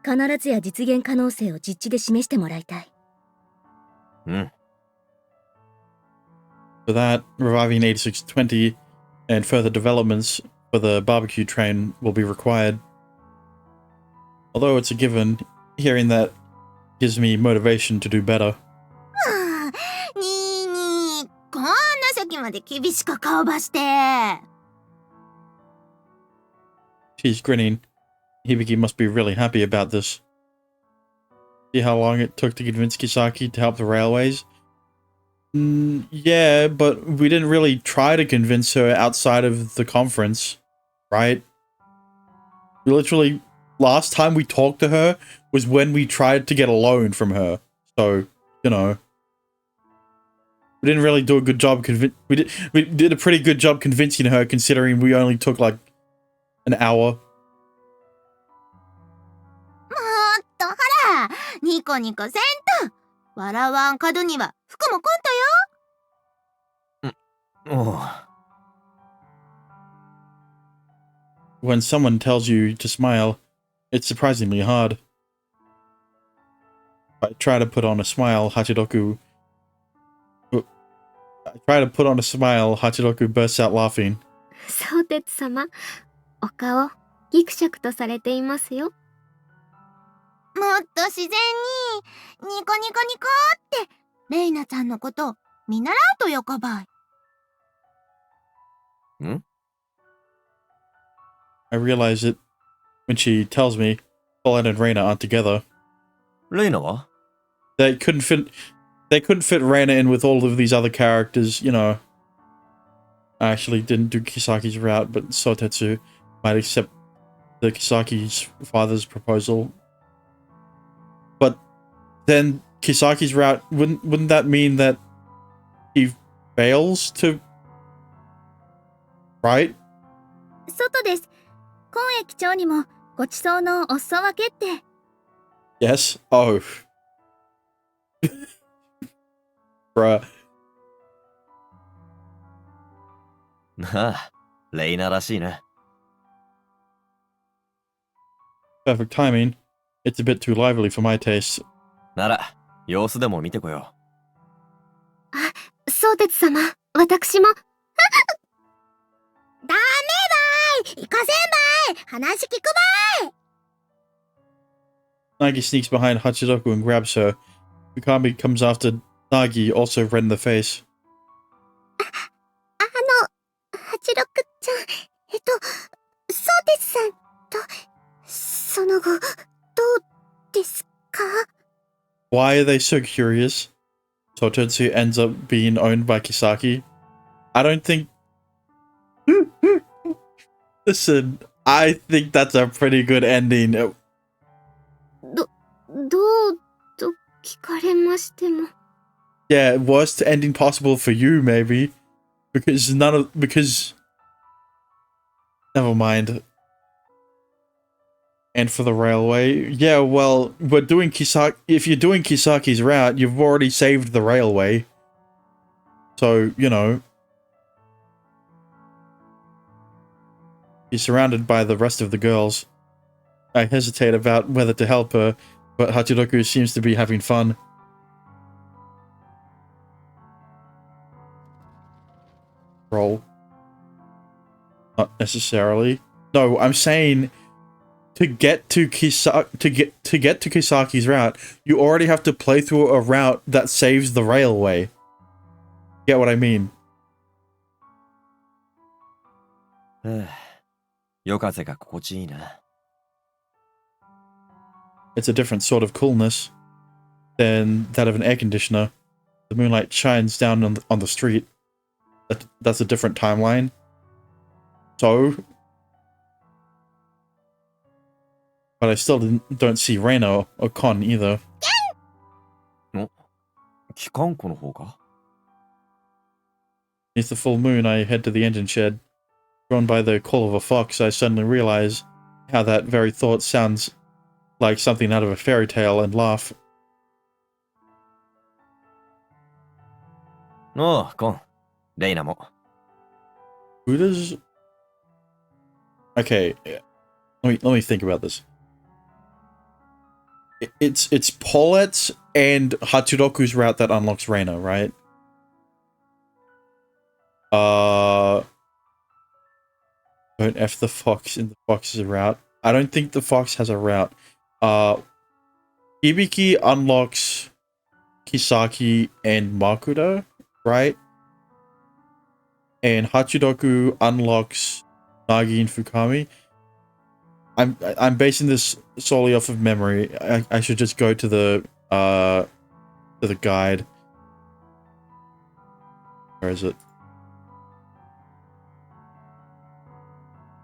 必ずや実現可能性を実地で示してもらいたい。うん。For that, reviving 8620 and further developments for the barbecue train will be required. Although it's a given, hearing that gives me motivation to do better. にー、こんな先まで厳しく顔ばして。She's grinning. Hibiki must be really happy about this. See how long it took to convince Kisaki to help the railways? Yeah, but we didn't really try to convince her outside of the conference, right? We literally, last time we talked to her was when we tried to get a loan from her. So, you know. We didn't really do a good job we did a pretty good job convincing her, considering we only took like an hour. もっとほら、ニコニコせんと。笑わん角には服もコントよ。おう。When someone tells you to smile, it's surprisingly hard. I try to put on a smile, Hachiroku bursts out laughing. そうてつ様、お顔、ギクシャクとされていますよ。もっと自然に、ニコニコニコって、レイナちゃんのことを見習うとよかばい。ん？ I realize it when she tells me, Paulette and Reina aren't together. レイナは They couldn't fit Reina in with all of these other characters, you know. I actually didn't do Kisaki's route, but Sotetsu might accept the Kisaki's father's proposal. But then Kisaki's route, wouldn't that mean that he fails to... Right? 外です。今駅長にもごちそうのお裾分けって。Yes? Oh. Bruh. ああ、レイナらしいね。 Perfect timing. It's a bit too lively for my taste. なら、様子でも見てこよ相鉄様、私も。ダメばーい、イカせんばい、話聞くばーい。 Nagi sneaks behind Hachiroku and grabs her. Mikami comes after Nagi, also red in the face. 八六ちゃん、相鉄さんと、その後、どうですか？ Why are they so curious? Sotetsu ends up being owned by Kisaki. I don't think... Listen, I think that's a pretty good ending. どうと聞かれましても。 Yeah, worst ending possible for you, maybe. Because never mind. And for the railway, yeah, well, we're doing if you're doing Kisaki's route, you've already saved the railway. So, you know, he's surrounded by the rest of the girls. I hesitate about whether to help her, but Hachiroku seems to be having fun. Roll. Not necessarily. No, I'm saying to get to Kisaki's route, you already have to play through a route that saves the railway. Get what I mean? 夜風が心地いいな。 It's a different sort of coolness than that of an air conditioner. The moonlight shines down on the street. That's a different timeline. So... But I still don't see Reina or Kon either. 機関庫の方か Beneath the full moon, I head to the engine shed. Drawn by the call of a fox, I suddenly realize how that very thought sounds like something out of a fairy tale and laugh. おう、コン。レイナも。 Who does... Okay, let me think about this. It's Paulette's and Hachiroku's route that unlocks Reina, right? Don't F the fox in the fox's route. I don't think the fox has a route. Hibiki unlocks Kisaki and Makuda, right? And Hachiroku unlocks Nagi and Fukami. I'm basing this solely off of memory. I should just go to the guide. Where is it?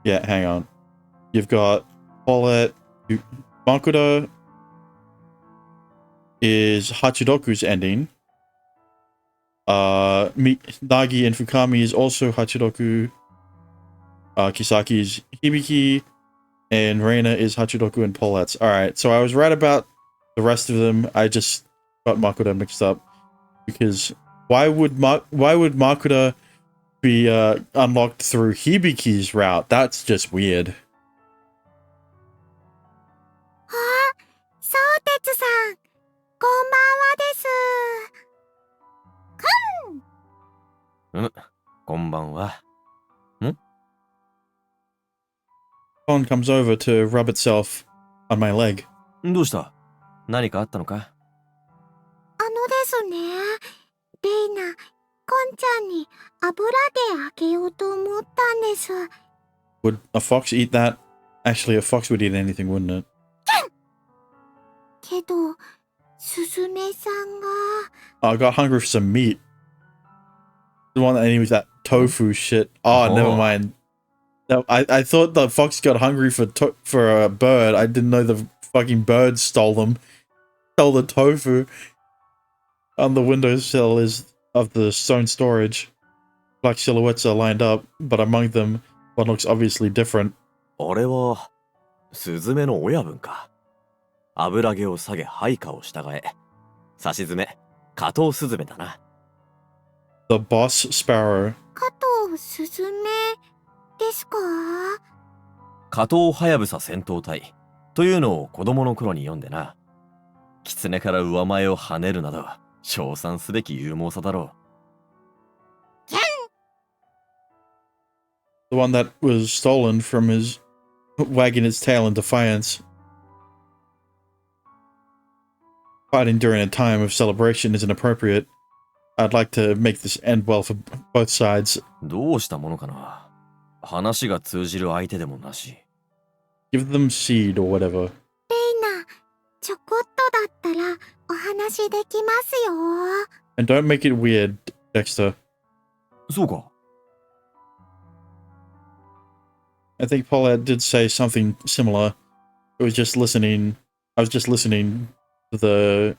Yeah, hang on. You've got Paulette. Makuda is Hachiroku's ending. Nagi and Fukami is also Hachiroku. Kisaki is Hibiki. And Reina is Hachiroku and Paulette's. Alright, so I was right about the rest of them. I just got Makuda mixed up. Because why would Makuda be unlocked through Hibiki's route? That's just weird. あ、相鉄さん、こんばんはです。こんばんは。 Phone comes over to rub itself on my leg. どうした？何かあったのか？ですね、レイナ、コンちゃんに油であげようと思ったんです。 Would a fox eat that? Actually, a fox would eat anything, wouldn't it? けど、すずめさんが。I got hungry for some meat. The one that ended with that tofu shit. Oh, never mind. No, I thought the fox got hungry for a bird. I didn't know the fucking bird stole them. Stole the tofu on the windowsill of the stone storage. Black silhouettes are lined up, but among them, one looks obviously different. あれは、スズメの親分か。油毛を下げ配下を従え。さしずめ、加藤スズメだな。The boss sparrow. 加藤すずめですか？加藤はやぶさ戦闘隊というのを子供の頃に読んでな。狐から上前を跳ねるなど、称賛すべき勇猛さだろう。The one that was stolen from his wagging its tail in defiance. Fighting during a time of celebration is inappropriate. I'd like to make this end well for both sides. どうしたものかな。話が通じる相手でもなし。Give them seed or whatever. レイナ、ちょこっとだったらお話できますよ。And don't make it weird, Dexter. そうか。I think Paulette did say something similar. I was just listening to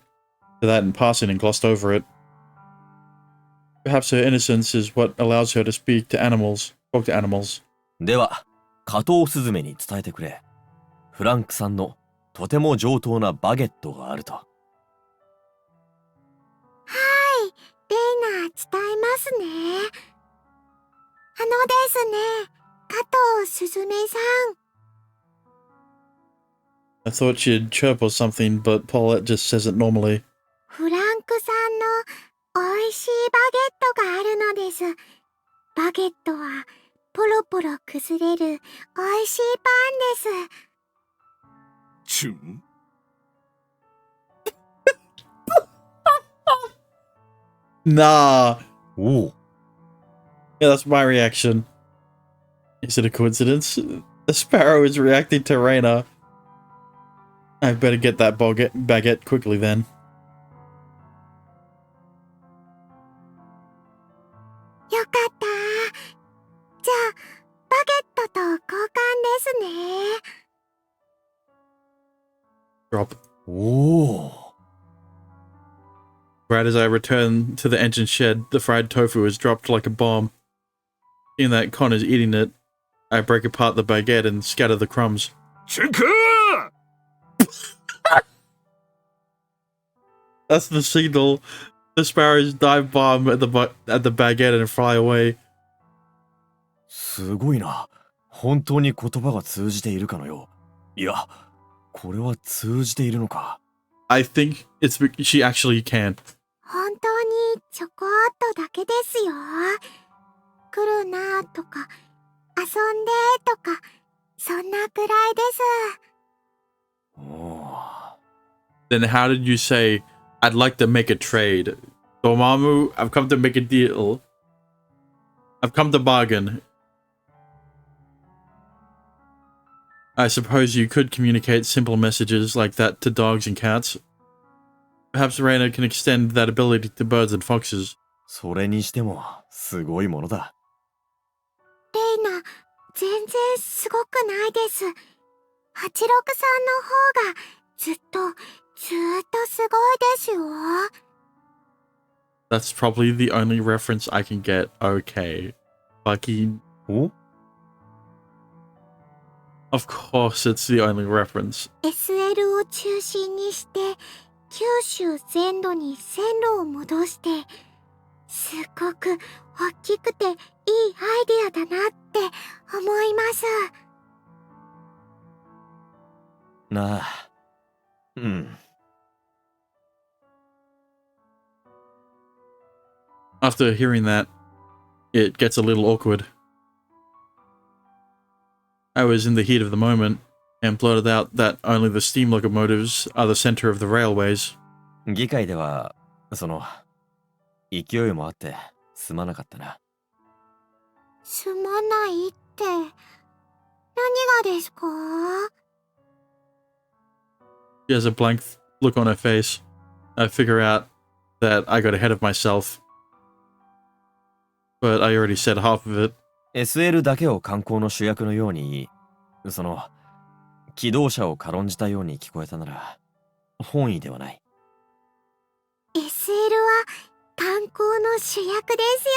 that in passing and glossed over it. Perhaps her innocence is what allows her to talk to animals. では、加藤スズメに伝えてくれ。フランクさんのとても上等なバゲットがあると。はい、レイナ伝えますね。ですね、加藤すずめさん。I thought she'd chirp or something, but Paulette just says it normally. フランクさんの美味しいバゲットがあるのです。バゲットはポロポロ崩れる美味しいパンです。チュンNah. Ooh. Yeah, that's my reaction. Is it a coincidence? The sparrow is reacting to Reyna. I better get that baguette quickly then. よかった。じゃあ、バゲットと交換ですね。Drop. Oh. Right as I return to the engine shed, the fried tofu is dropped like a bomb. In that Connor's eating it, I break apart the baguette and scatter the crumbs. チェック That's the signal. The sparrows dive bomb at the baguette and fly away. すごいな。本当に言葉が通じているかのよう。いや、これは通じているのか。I think she actually can. 本当にちょこっとだけですよ。来るなとか、遊んでとか、そんなくらいです。Then how did you say, I'd like to make a trade? Dormammu, I've come to make a deal. I've come to bargain. I suppose you could communicate simple messages like that to dogs and cats. Perhaps Reyna can extend that ability to birds and foxes. それにしても、すごいものだ。レイナ、全然すごくないです。86さんの方がずっとすごいですよ。That's probably the only reference I can get. Okay. Fucking... Oh? Of course it's the only reference. SL を中心にして九州全土に線路を戻して、すっごく大きくていいアイデアだなって思います。なあ。うん。After hearing that, it gets a little awkward. I was in the heat of the moment and blurted out that only the steam locomotives are the center of the railways. 議会では、勢いもあってすまなかったな。すまないって何がですか？ She has a blank look on her face, I figure out that I got ahead of myself. But I already said half of it. SL だけを観光の主役のように、その、機動車を軽んじたように聞こえたなら、本意ではない。SL は観光の主役ですよ。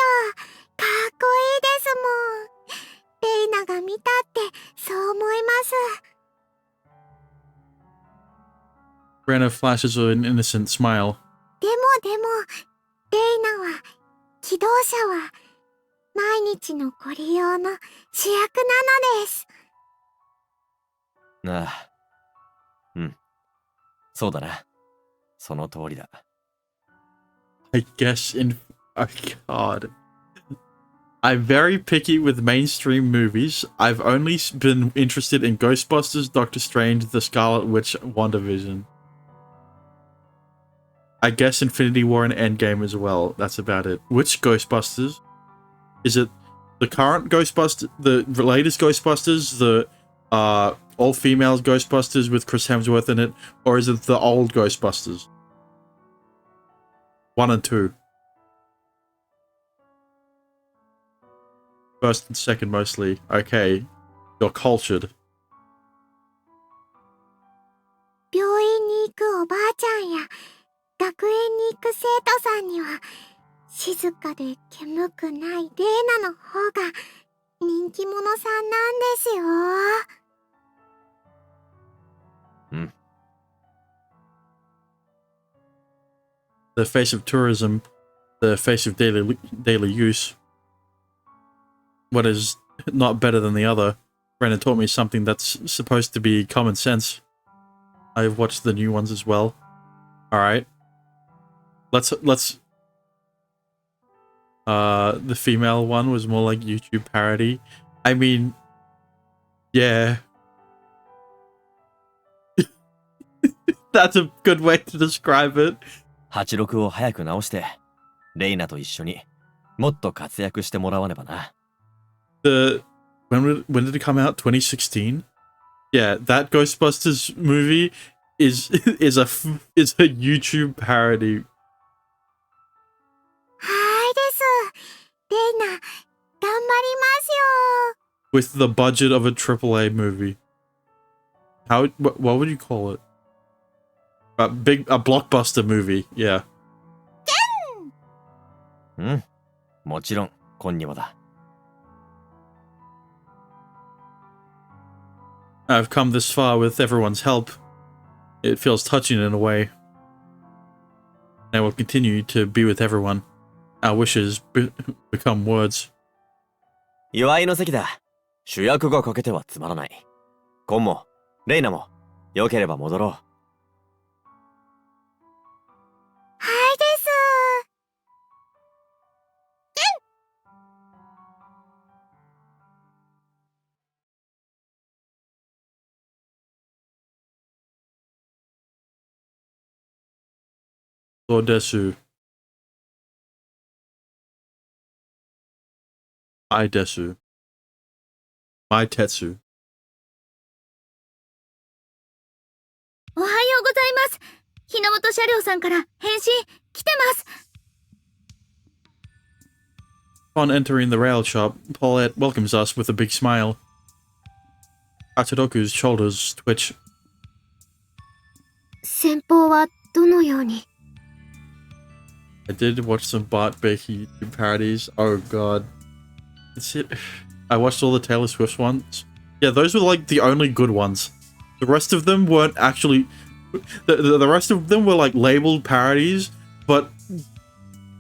かっこいいですもん。レイナが見たってそう思います。Brenna flashes an innocent smile. でも、レイナは、機動車は、毎日のご利用の主役なのです。ああ。うん。そうだな。その通りだ。I guess in... Oh, God. I'm very picky with mainstream movies. I've only been interested in Ghostbusters, Doctor Strange, The Scarlet Witch, WandaVision. I guess Infinity War and Endgame as well. That's about it. Which Ghostbusters? Is it the current Ghostbusters, the latest Ghostbusters, the all-females Ghostbusters with Chris Hemsworth in it, or is it the old Ghostbusters? 1 and 2. First and second mostly. Okay. You're cultured. 病院に行くおばあちゃんや、学園に行く生徒さんには、静かで煙くないレイナの方が人気者さんなんですよ。うん。The face of tourism, the face of daily use. What is not better than the other? Brandon taught me something that's supposed to be common sense. I've watched the new ones as well. Alright. Let's the female one was more like YouTube parody. I mean, yeah. That's a good way to describe it. 86を早く直して、レイナと一緒にもっと活躍してもらわねばな。When did it come out? 2016? Yeah, that Ghostbusters movie is a YouTube parody. はいです。レイナ、頑張りますよ。With the budget of a AAA movie. What would you call it? A blockbuster movie, yeah. うん。もちろん、今にもだ。I've come this far with everyone's help. It feels touching in a way. And I will continue to be with everyone. Our wishes become words. 祝いの席だ。主役が欠けてはつまらない。コンも、レイナも、よければ戻ろう。はいです。Desu. Maitetsu. Maitetsu. おはようございます。日の本車両さんから返信来てます。Upon entering the rail shop, Paulette welcomes us with a big smile. Hachiroku's shoulders twitch. 先方はどのように？ I did watch some Bart Bakey parodies. Oh god. I watched all the Taylor Swift ones. Yeah, those were like the only good ones. The rest of them weren't actually... The rest of them were like labeled parodies, but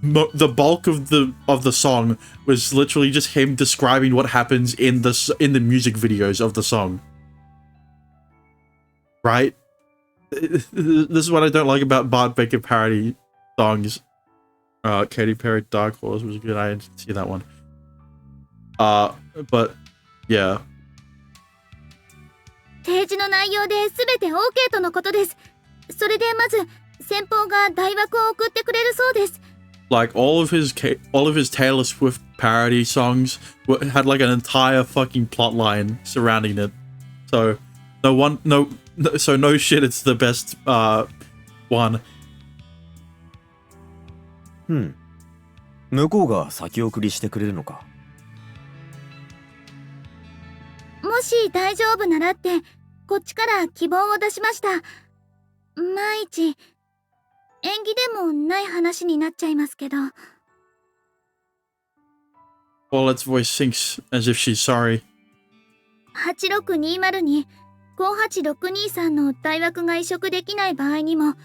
the bulk of the song was literally just him describing what happens in the music videos of the song. Right? This is what I don't like about Bart Baker parody songs. Katy Perry Dark Horse was good. I didn't see that one. But yeah. 提示の内容で全て OK とのことです。それでまず先方が大枠を送ってくれるそうです。Like all of his Taylor Swift parody songs had like an entire fucking plot line surrounding it. So no shit, it's the best one. 向こうが先送りしてくれるのか。もし大丈夫ならって、こっちから希望を出しました。万一、縁起でもない話になっちゃいますけど。Paulette's voice sinks as if she's sorry. 8620に58623の大枠が移植できない場合にも、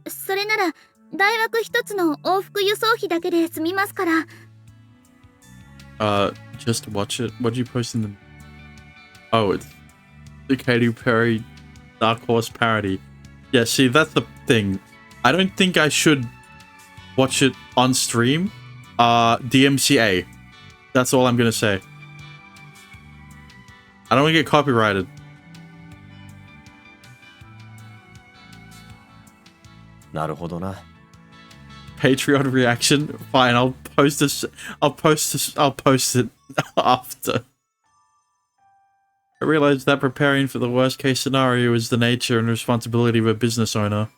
それなら大枠一つの往復輸送費だけで済みますから。Just watch it. What did you post in the... Oh, it's the Katy Perry Dark Horse parody. Yeah, see, that's the thing. I don't think I should watch it on stream. DMCA. That's all I'm gonna say. I don't want to get copyrighted. Patreon reaction. Fine, I'll post this. I'll post it after. I realized that preparing for the worst case scenario is the nature and responsibility of a business owner.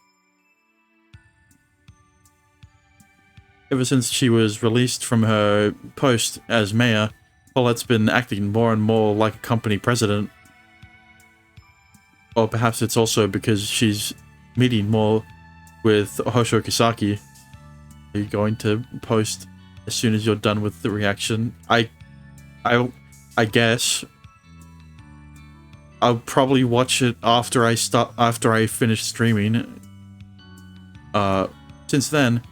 Ever since she was released from her post as mayor, Paulette's been acting more and more like a company president. Or perhaps it's also because she's meeting more with Hosho Kisaki. Are you going to post as soon as you're done with the reaction? I guess I'll probably watch it after I finish streaming. Since then,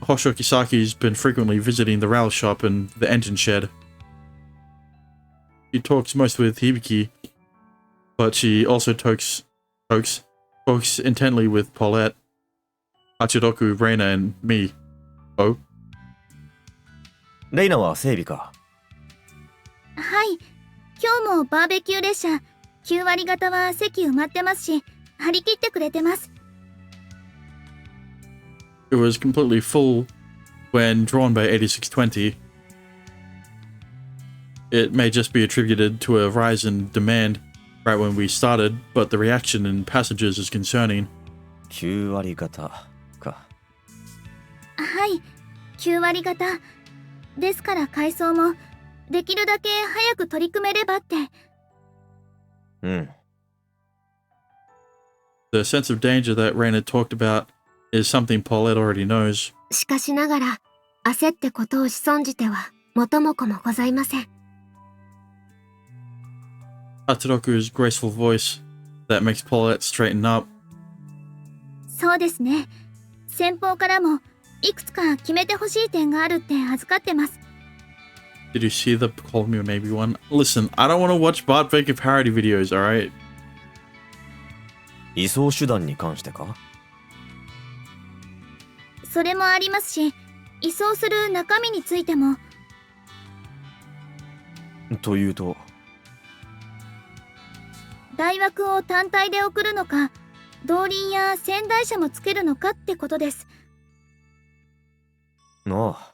Hosho Kisaki's been frequently visiting the rail shop and the engine shed. She talks most with Hibiki, but she also talks intently with Paulette, Hachiroku, Reina, and me. Oh? レイナは整備か。はい。今日もバーベキュー列車9割方は席埋まってますし、張り切ってくれてます。It was completely full when drawn by 8620. It may just be attributed to a rise in demand right when we started, but the reaction in passengers is concerning. 9割方か。はい。9割方。ですから改装も、できるだけ早く取り組めればって。The sense of danger that Reina talked about is something Paulette already knows. しかしながら、焦ってことをし損じては、元も子もございません。Hachiroku's graceful voice that makes Paulette straighten up. そうですね。先方からも、いくつか決めてほしい点があるって預かってます。Did you see the Call Me Maybe one? Listen, I don't want to watch Bart Baker parody videos, alright? 移送手段に関してか？それもありますし、移送する中身についても。というと？大枠を単体で送るのか、動輪や仙台車もつけるのかってことです。ああ。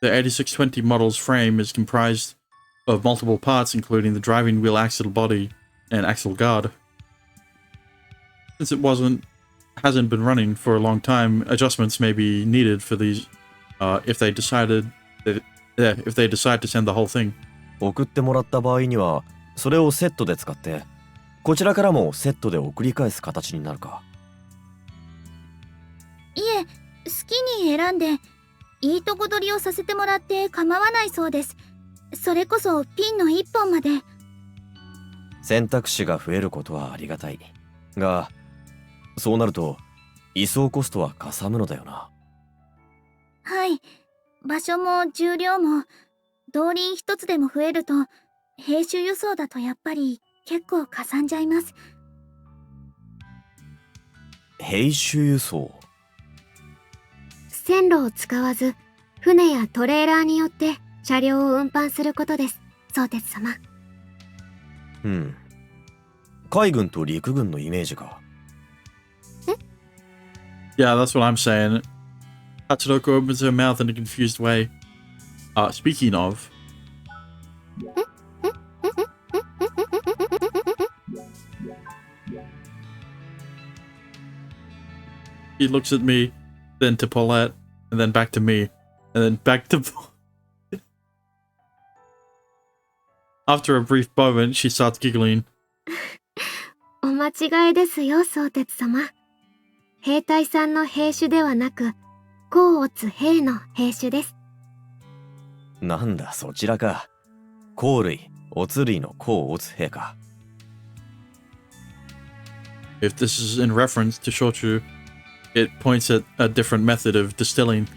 The 8620 model's frame is comprised of multiple parts, including the driving wheel axle body and axle guard. Since it hasn't been running for a long time, adjustments may be needed for these if they decide to send the whole thing. 送ってもらった場合には、それをセットで使って、こちらからもセットで送り返す形になるか。いえ、好きに選んで、いいとこ取りをさせてもらって構わないそうです。それこそピンの1本まで。選択肢が増えることはありがたい。が、そうなると、移送コストはかさむのだよな。はい。場所も重量も、動輪一つでも増えると、並種輸送だとやっぱり結構かさんじゃいます。並種輸送？線路を使わず、船やトレーラーによって車両を運搬することです、相鉄様。海軍と陸軍のイメージか。Yeah, that's what I'm saying. Hachiroku opens her mouth in a confused way. Speaking of... He looks at me, then to Paulette, and then back to me, and then back to... After a brief moment, she starts giggling. お間違いですよ、相鉄様。兵隊さんの兵種ではなく、甲乙兵の兵種です。なんだ、そちらか。甲類、乙類の甲乙兵か。If this is in reference to shochu, it points at a different method of distilling.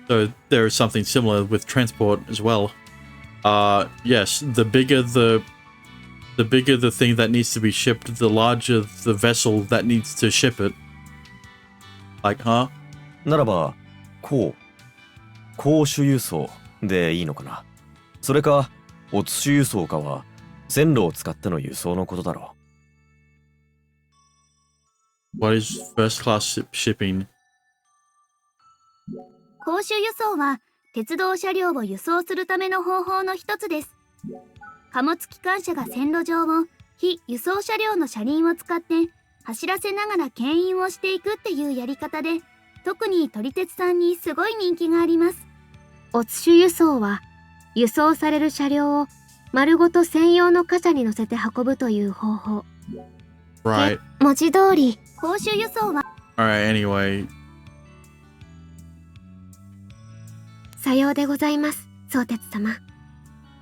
So there is something similar with transport as well. Yes, the bigger the thing that needs to be shipped, the larger the vessel that needs to ship it. Like, huh? ならば、甲種輸送でいいのかな。それか、乙種輸送かは、線路を使っての輸送のことだろう。What is first class shipping? 公衆輸送は鉄道車両を輸送するための方法の一つです。貨物機関車が線路上を非輸送車両の車輪を使って走らせながら牽引をしていくっていうやり方で、特に撮り鉄さんにすごい人気があります。乙種輸送は、輸送される車両を丸ごと専用の貨車に乗せて運ぶという方法。Right. 文字通り、公衆輸送は Alright, anyway. さようでございます、相鉄様。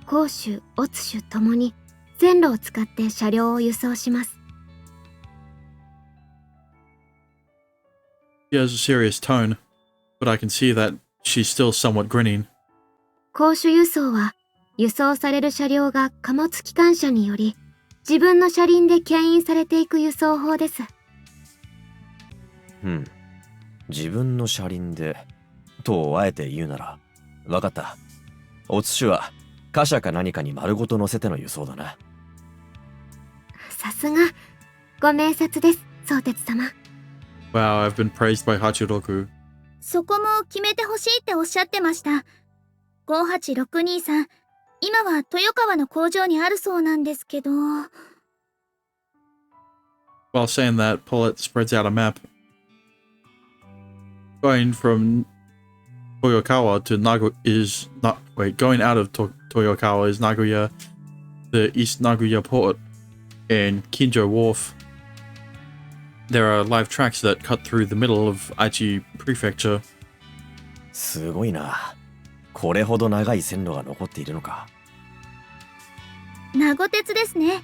甲種、乙種ともに線路を使って車両を輸送します。She has a serious tone, but I can see that she's still somewhat grinning. 甲種輸送は、輸送される車両が貨物機関車により、自分の車輪で牽引されていく輸送法です。自分の車輪で、とあえて言うなら、わかった。乙種は、貨車か何かに丸ごと乗せての輸送だな。さすが、ご明察です、相鉄様。Wow, I've been praised by Hachiroku. そこも決めてほしいっておっしゃってました。58623さん、今は豊川の工場にあるそうなんですけど。While saying that, Paulette spreads out a map. Going from Toyokawa to Nagoya is not... Wait, going out of Toyokawa is Nagoya, the East Nagoya port, and Kinjo Wharf. There are live tracks that cut through the middle of Aichi Prefecture. すごいな。これほど長い線路が残っているのか。名護鉄ですね。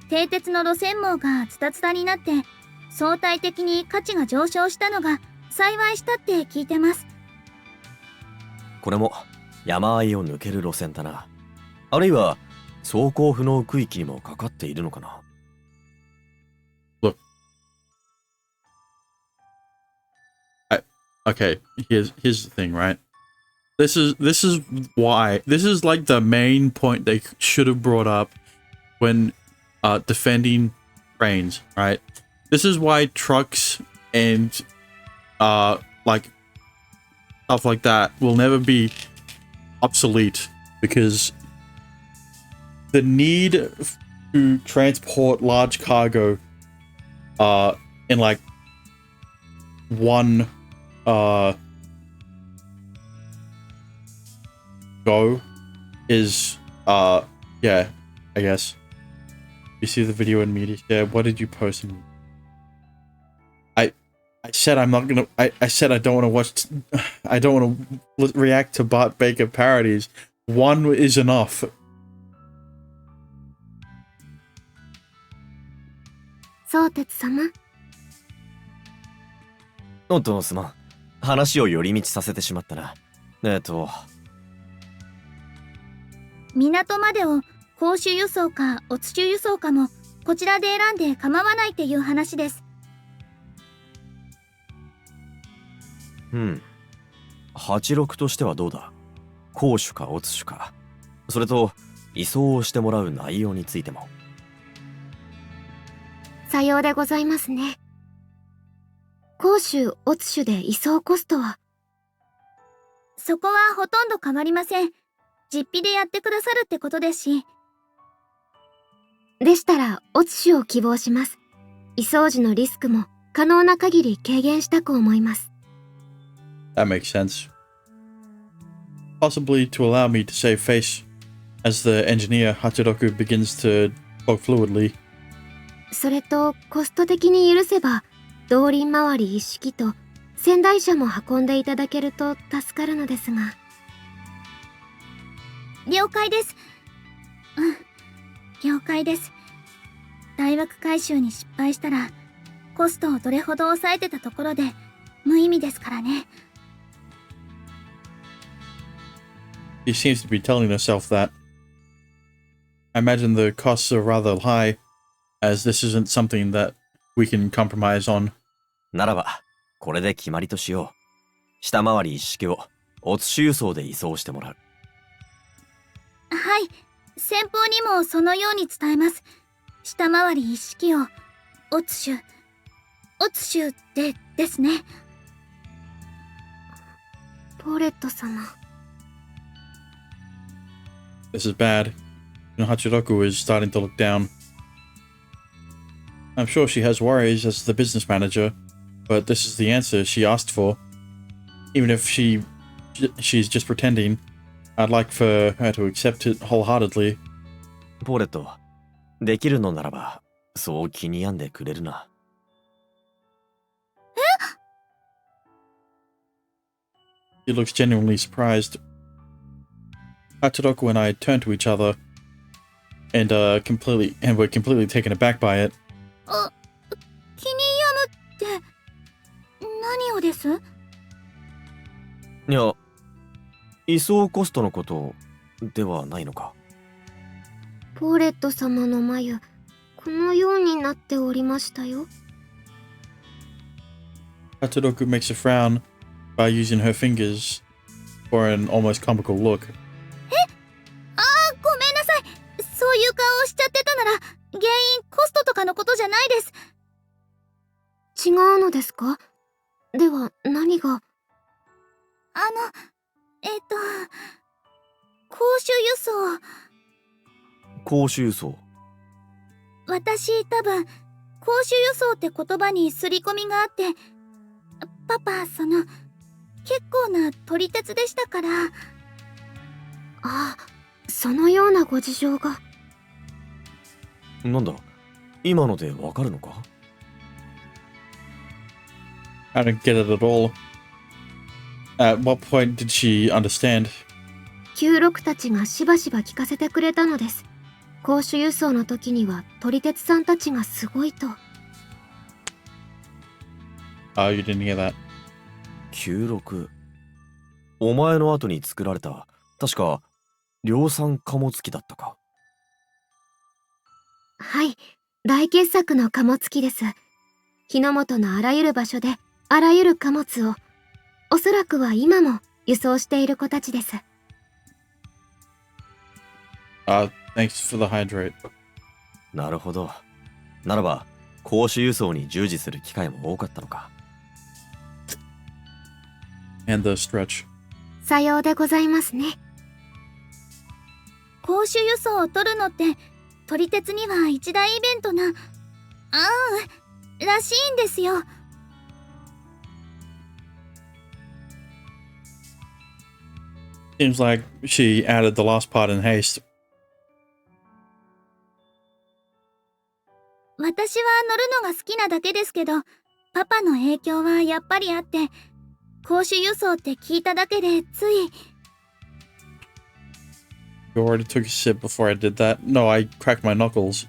蹄鉄の路線網がツタツタになって相対的に価値が上昇したのが幸いしたって聞いてます。これも山あいを抜ける路線だな。あるいは走行不能区域にもかかっているのかな。Look. Okay, here's the thing, right? This is why this is like the main point they should have brought up when defending trains, right? This is why trucks and like stuff like that will never be obsolete, because the need to transport large cargo in like one go is yeah, I guess. You see the video in media share. What did you post in? I said I'm not gonna. I said I don't want to watch. I don't want to react to Bart Baker parodies. One is enough. 相鉄様。おっと、すまん。話を寄り道させてしまったな。港までを公衆輸送か乙種輸送かもこちらで選んで構わないっていう話です。86としてはどうだ。甲種か乙種か。それと移送をしてもらう内容についても。さようでございますね。甲種、乙種で移送コストは？そこはほとんど変わりません。実費でやってくださるってことですし。でしたら、乙種を希望します。移送時のリスクも可能な限り軽減したく思います。That makes sense. Possibly to allow me to save face as the engineer Hachiroku begins to talk fluidly. それとコスト的に許せば動輪周り一式と仙台車も運んでいただけると助かるのですが。了解です。了解です。大枠回収に失敗したらコストをどれほど抑えてたところで無意味ですからね。She seems to be telling herself that. I imagine the costs are rather high, as this isn't something that we can compromise on. ならば、これで決まりとしよう。下回り一式を、おつし輸送で移送してもらう。はい、先方にもそのように伝えます。下回り一式をオツシュですね。ポレット様。This is bad. Hachiroku is starting to look down. I'm sure she has worries as the business manager, but this is the answer she asked for. Even if she's just pretending, I'd like for her to accept it wholeheartedly. ポーレット、できるのならば、そう気に病んでくれるな。She looks genuinely surprised. Hachiroku and I turn to each other and we're completely taken aback by it. 気に病むって何をです？いや、移送コストのことではないのか。ポーレット様の眉、このようになっておりましたよ。Hachiroku makes a frown by using her fingers for an almost comical look. ごめんなさい。そういう顔をしちゃってたなら、原因コストとかのことじゃないです。違うのですか？では何が？公衆輸送。公衆輸送。私多分、公衆輸送って言葉に刷り込みがあって、パパ、結構な撮り鉄でしたから。ああ、そのようなご事情が。なんだ、今のでわかるのか？ I don't get it at all. At what point did she understand? 96たちがしばしば聞かせてくれたのです。公衆輸送の時には撮り鉄さんたちがすごいと。Oh, you didn't hear that. 96。お前の後に作られた、確か、量産貨物機だったか。はい、大傑作の貨物機です。日の本のあらゆる場所であらゆる貨物を、おそらくは今も輸送している子たちです。Thanks for the hydrate. なるほど。ならば、公衆輸送に従事する機会も多かったのか。And the stretch. さようでございますね。公衆輸送を取るのって、撮り鉄には一大イベントな、らしいんですよ。Seems like she added the last part in haste. 私は乗るのが好きなだけですけど、パパの影響はやっぱりあって、公衆輸送って聞いただけでつい。You already took a sip before I did that. No, I cracked my knuckles.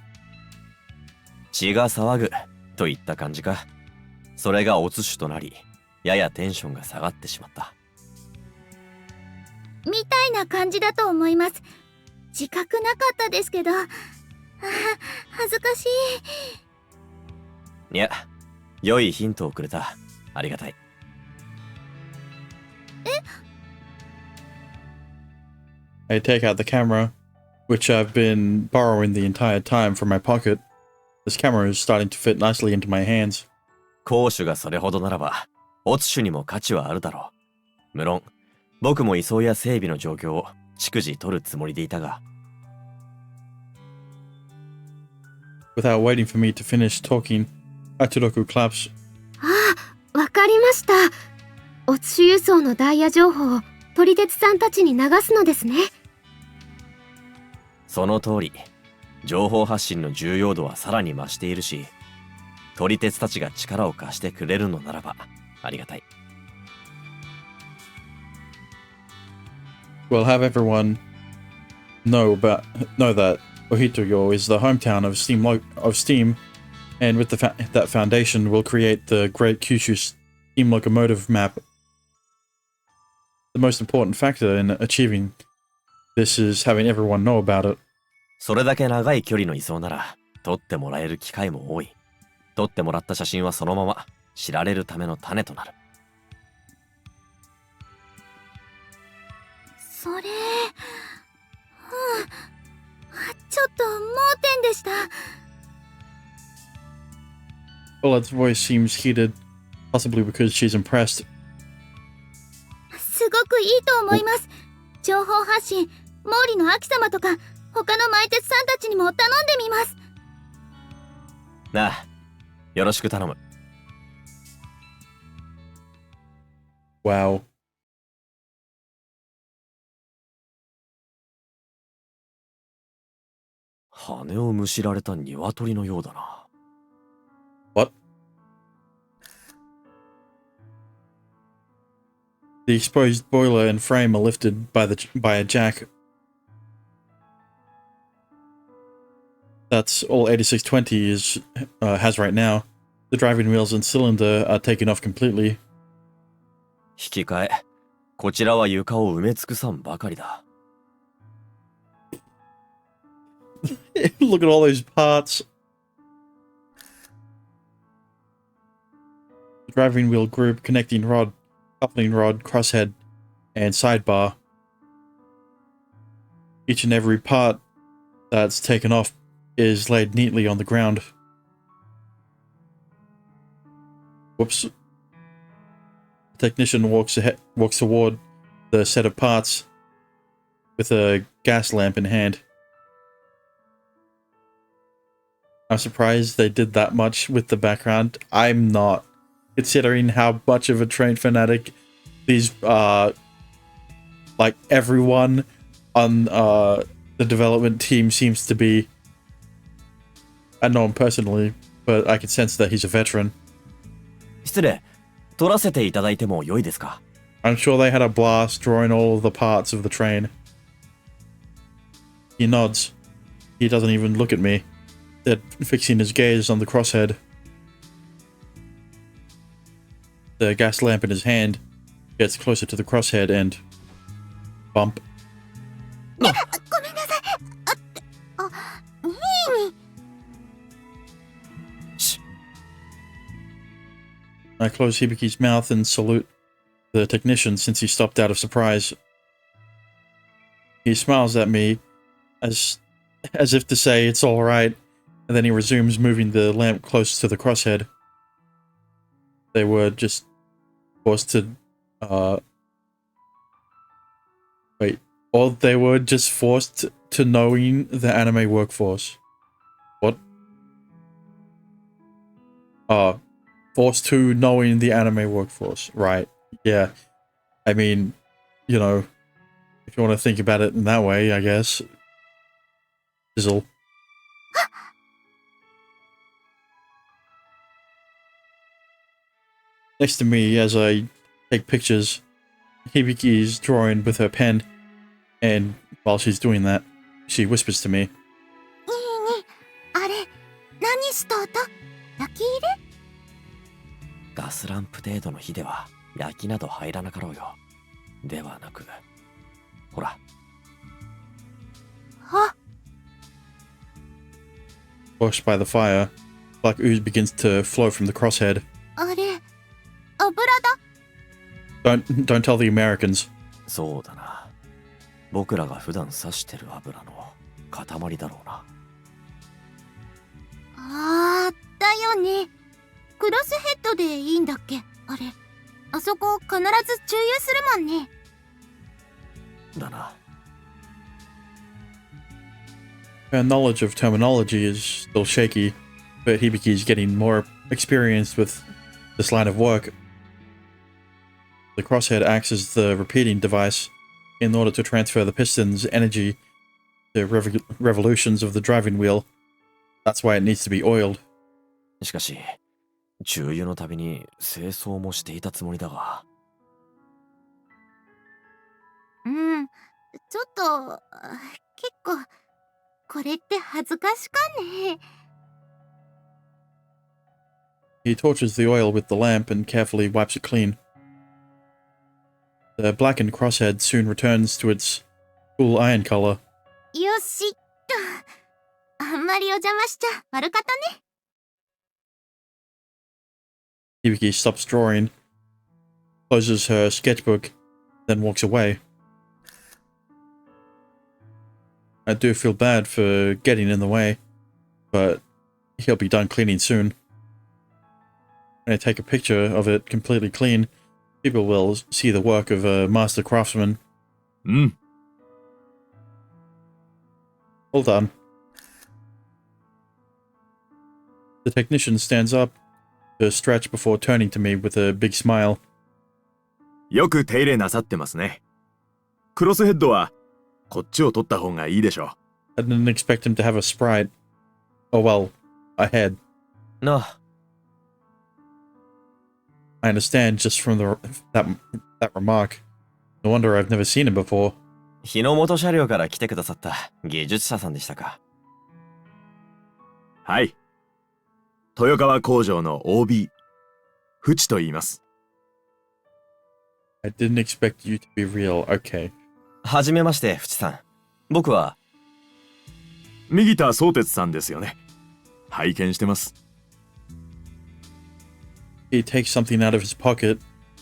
血が騒ぐといった感じか。それがおつしとなり、ややテンションが下がってしまった。みたいな感じだと思います。自覚なかったですけど、恥ずかしい。いや、良いヒントをくれた。ありがたい。I take out the camera, which I've been borrowing the entire time from my pocket. This camera is starting to fit nicely into my hands. 攻守がそれほどならば、オツシュにも価値はあるだろう。無論、僕も移送や整備の状況を逐次取るつもりでいたが。Without waiting for me to finish talking, Hachiroku claps かりました。おつし輸送のダイヤ情報を撮り鉄さんたちに流すのですね。その通り、情報発信の重要度はさらに増しているし、撮り鉄たちが力を貸してくれるのならばありがたい。We'll have everyone know that Ohito-yo is the hometown of Steam, and with that foundation, we'll create the Great Kyushu Steam Locomotive Map. The most important factor in achieving this is having everyone know about it. それだけ長い距離の移送なら撮ってもらえる機会も多い。撮ってもらった写真はそのまま知られるための種となる。それ、ちょっと盲点でした。Paulette's voice seems heated, possibly because she's impressed. すごくいいと思います。情報発信、毛利の秋様とか他の前鉄さんたちにも頼んでみます。なあ、よろしく頼む。Wow.羽をむしられた鶏のようだな。What? The exposed boiler and frame are lifted by a jack. That's all 8620 has right now. The driving wheels and cylinder are taken off completely. 引き換え、こちらは床を埋め尽くさんばかりだ。Look at all those parts. The driving wheel group, connecting rod, coupling rod, crosshead, and sidebar. Each and every part that's taken off is laid neatly on the ground. Whoops. The technician walks toward the set of parts with a gas lamp in hand. I'm surprised they did that much with the background. I'm not, considering how much of a train fanatic these like everyone on the development team seems to be. I know him personally, but I can sense that he's a veteran. 失礼、撮らせていただいても良いですか？ I'm sure they had a blast drawing all of the parts of the train. He nods. He doesn't even look at me. They're fixing his gaze on the crosshead. The gas lamp in his hand gets closer to the crosshead and... bump. ごめんなさい。I close Hibiki's mouth and salute the technician since he stopped out of surprise. He smiles at me as if to say it's all right, and then he resumes moving the lamp close to the crosshead. They were just forced to they were just forced to knowing the anime workforce. What? Forced to knowing the anime workforce. Right. Yeah. I mean, you know, if you want to think about it in that way, I guess. Sizzle. Next to me, as I take pictures, Hibiki is drawing with her pen, and while she's doing that, she whispers to me. あれ、何した音？焼き入れ？ガスランプ程度の火では焼きなど入らなかろうよ。ではなく、ほら。Washed by the fire, black ooze begins to flow from the crosshead. あれ、油だ。Don't tell the Americans. そうだな。僕らが普段刺してる油の塊だろうな。だよね。クロスヘッドでいいんだっけ？あれ、あそこ必ず注油するもんね。だな。Her knowledge of terminology is still shaky, but Hibiki's getting more experienced with this line of work. The crosshead acts as the repeating device in order to transfer the piston's energy to revolutions of the driving wheel. That's why it needs to be oiled. しかし、重油のたびに清掃もしていたつもりだが。ちょっと、結構、これって恥ずかしかね。He torches the oil with the lamp and carefully wipes it clean. The blackened crosshead soon returns to its cool iron color. よしっと。あんまりお邪魔しちゃ悪かったね。Hibiki stops drawing, closes her sketchbook, then walks away. I do feel bad for getting in the way, but he'll be done cleaning soon. When I take a picture of it completely clean, people will see the work of a master craftsman. All done. The technician stands up to stretch before turning to me with a big smile. よく手入れなさってますね。クロスヘッドはこっちを取った方がいいでしょう。 I didn't expect him to have a sprite. Oh well, a head. なあ、 I understand just from that remark. No wonder I've never seen him before. 日の本車両から来てくださった技術者さんでしたか。はい。豊川工場の OB、フチと言います。I didn't expect you to be real. Okay. はじめまして、フチさん。僕は右田宗哲さんですよね。拝見してます。He takes something out of his pocket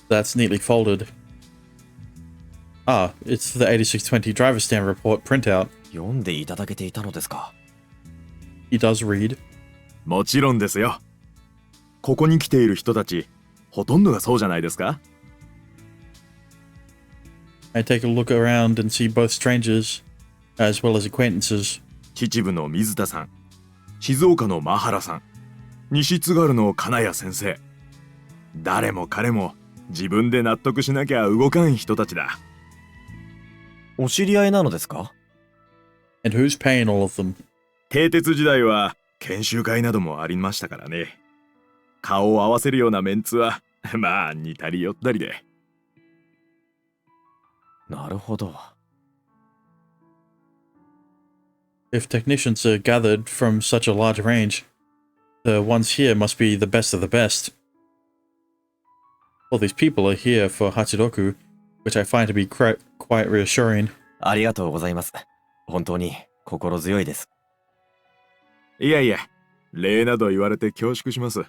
that's neatly folded. Ah, it's the 8620 driver stand report printout. 読んでいただけていたのですか。He does read. もちろんですよ。ここに来ている人たち、ほとんどがそうじゃないですか。I take a look around and see both strangers, as well as acquaintances. 秩父の水田さん、静岡の真原さん、西津軽の金谷先生。誰も彼も自分で納得しなきゃ動かん人たちだ。お知り合いなのですか。 And who's paying all of them? 蹄鉄時代は研修会などもありましたからね。顔を合わせるようなメンツはまあ似たり寄ったりで。なるほど。If technicians are gathered from such a large range, the ones here must be the best of the best. All these people are here for Hachiroku, which I find to be quite reassuring. ありがとうございます。本当に心強いです。いやいや、礼など言われて恐縮します。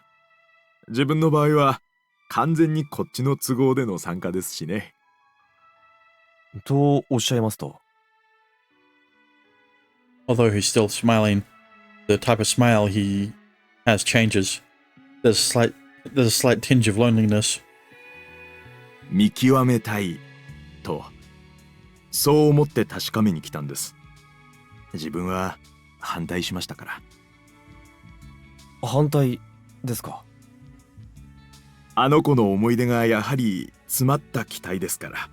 自分の場合は完全にこっちの都合での参加ですしね。とおっしゃいますと。Although he's still smiling, the type of smile he has changes. There's a slight tinge of loneliness. 見極めたいと、そう思って確かめに来たんです。自分は反対しましたから。反対ですか。あの子の思い出がやはり詰まった期待ですから。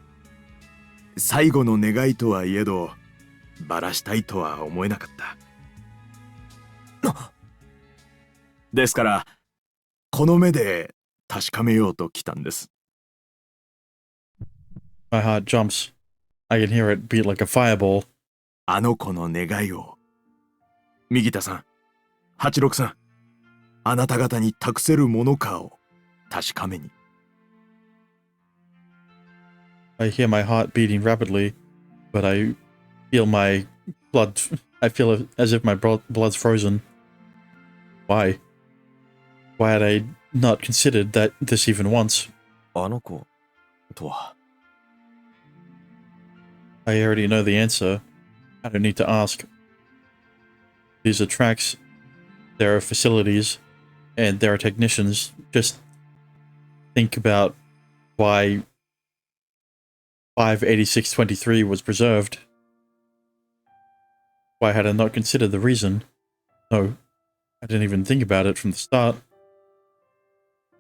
最後の願いとはいえど、バラしたいとは思えなかった。ですから、この目で確かめようと来たんです。My heart jumps. I can hear it beat like a fireball. あの子の願いを、右田さん、86さん、あなた方に託せるものかを確かめに。I hear my heart beating rapidly, but I feel my blood. I feel as if my blood's frozen. Why? Why had I not considered this even once? あの子とは。I already know the answer. I don't need to ask. These are tracks, there are facilities, and there are technicians. Just think about why 58623 was preserved. Why had I not considered the reason? No, I didn't even think about it from the start.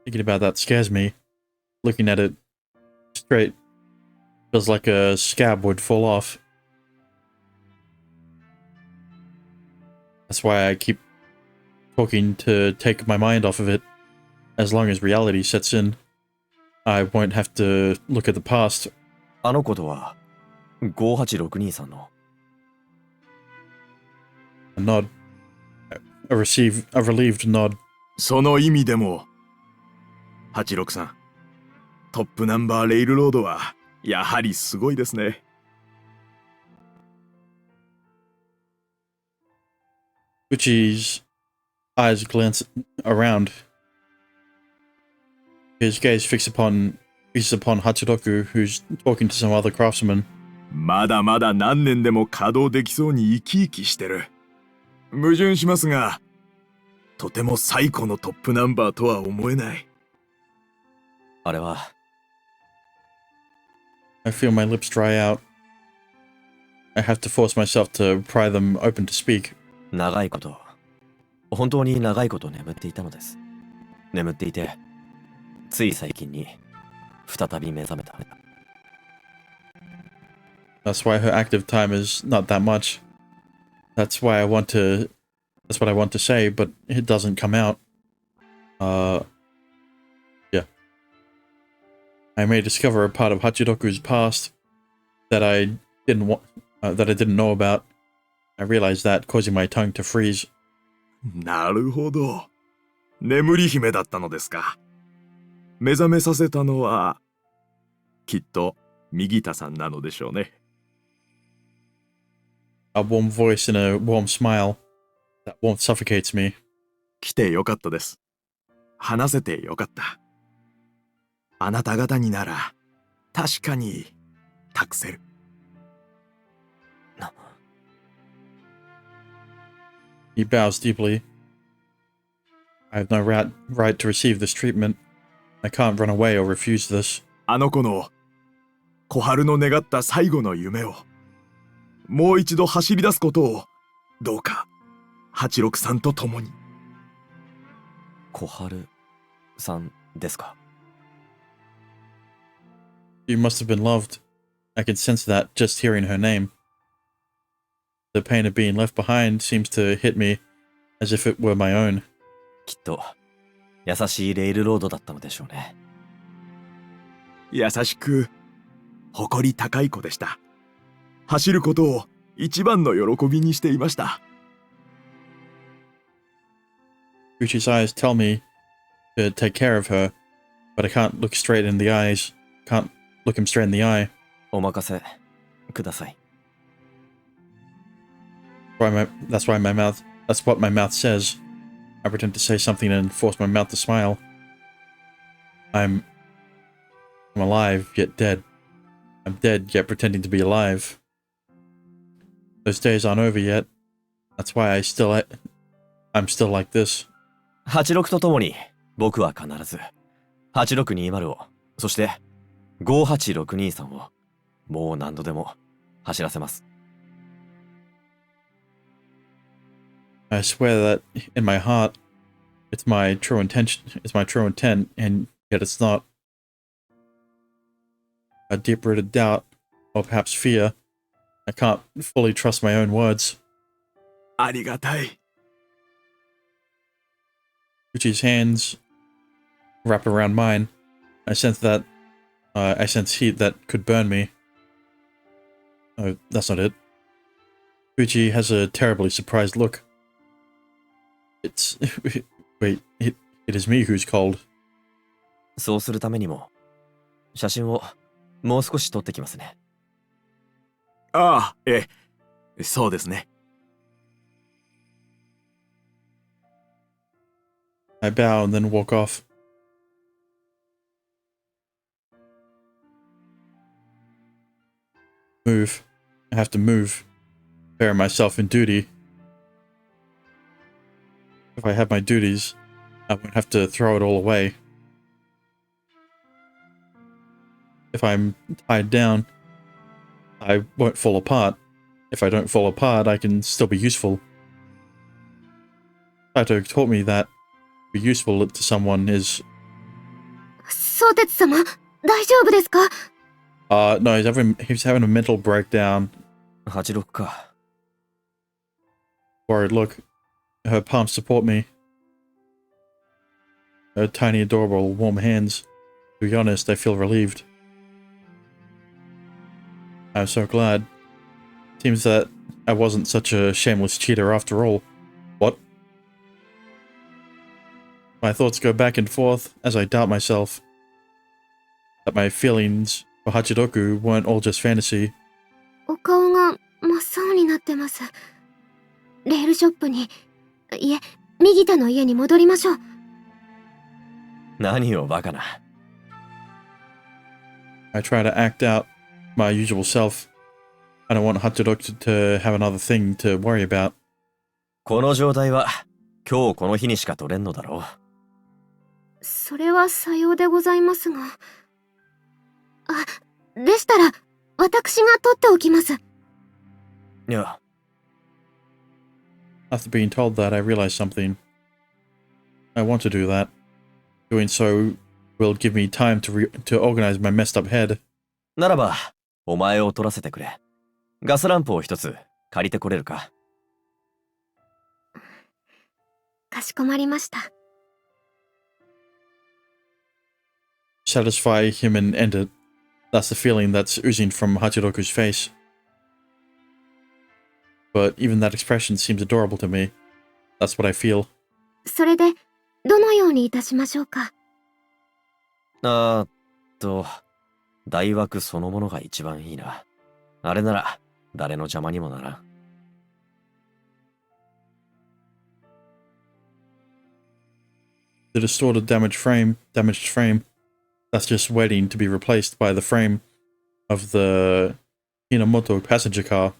Thinking about that scares me. Looking at it straight. Feels like a scab would fall off. That's why I keep talking to take my mind off of it. As long as reality sets in, I won't have to look at the past. あの子とは5862さんの。 A nod. A relieved nod. その意味でも86さん、トップナンバーレイルロードはやはりすごいですね。Uchi's eyes glance around. His gaze fixes upon Hachiroku, who's talking to some other craftsman. まだまだ何年でも稼働できそうに生き生きしてる。矛盾しますが、とても最古のトップナンバーとは思えない。あれは I feel my lips dry out. I have to force myself to pry them open to speak. 長いこと、本当に長いこと眠っていたのです。眠っていて、つい最近に再び目覚めた。That's why her active time is not that much. That's what I want to say, but it doesn't come out. Yeah. I may discover a part of Hachiroku's past that I didn't know about. I realized that, causing my tongue to freeze. なるほど。眠り姫だったのですか。目覚めさせたのはきっと右田さんなのでしょうね。A warm voice and a warm smile. That warmth suffocates me. 来てよかったです。話せてよかった。あなた方になら確かに託せる。He bows deeply. I have no right to receive this treatment. I can't run away or refuse this. あの子の小春の願った最後の夢をもう一度走り出すことをどうか86さんと共に。小春さんですか。 You must have been loved. I can sense that just hearing her name. The pain of being left behind seems to hit me as if it were my own. きっと優しいレールロードだったのでしょうね。優しく誇り高い子でした。走ることを一番の喜びにしていました。Uchi's eyes tell me to take care of her, but I can't look straight in the eyes. Can't look him straight in the eye. お任せください。That's what my mouth says. I pretend to say something and force my mouth to smile. I'm alive, yet dead. I'm dead, yet pretending to be alive. Those days aren't over yet. That's why I'm still like this. 86とともに僕は必ず8620を、そして58623をもう何度でも走らせます。I swear that in my heart, it's my true intent, and yet it's not. A deep-rooted doubt, or perhaps fear. I can't fully trust my own words. ありがたい。Uchi's hands wrap around mine. I sense heat that could burn me. Oh, that's not it. Uchi has a terribly surprised look. Wait, it is me who's cold. そうするためにも写真をもう少し撮ってきますね。ああ、そうですね。I bow and then walk off. Move. I have to move. Bury myself in duty. If I have my duties, I won't have to throw it all away. If I'm tied down, I won't fall apart. If I don't fall apart, I can still be useful. Saito taught me that to be useful to someone is... 相鉄様、大丈夫ですか？ No, he's having a mental breakdown. 86か。 Worried look. Her palms support me. Her tiny, adorable, warm hands. To be honest, I feel relieved. I'm so glad. Seems that I wasn't such a shameless cheater after all. What? My thoughts go back and forth as I doubt myself. That my feelings for Hachiroku weren't all just fantasy. お顔が真っ青になってます。レールショップに、いえ、右田の家に戻りましょう。何をバカな。I try to act out my usual self. I don't want Hachiroku to have another thing to worry about. この状態は今日この日にしか取れんのだろう。それはさようでございますが。あ、でしたら、私が取っておきます。いや。After being told that, I realize something. I want to do that. Doing so will give me time to organize my messed up head. ならば、お前を取らせてくれ。ガスランプを一つ借りてこれるか。かしこまりました。Satisfy him and end it. That's the feeling that's oozing from Hachiroku's face. But even that expression seems adorable to me. That's what I feel. それで、どのようにいたしましょうか。大枠そのものが一番いいな。あれなら、誰の邪魔にもならん。The distorted damaged frame, that's just waiting to be replaced by the frame of the Hinamoto passenger car.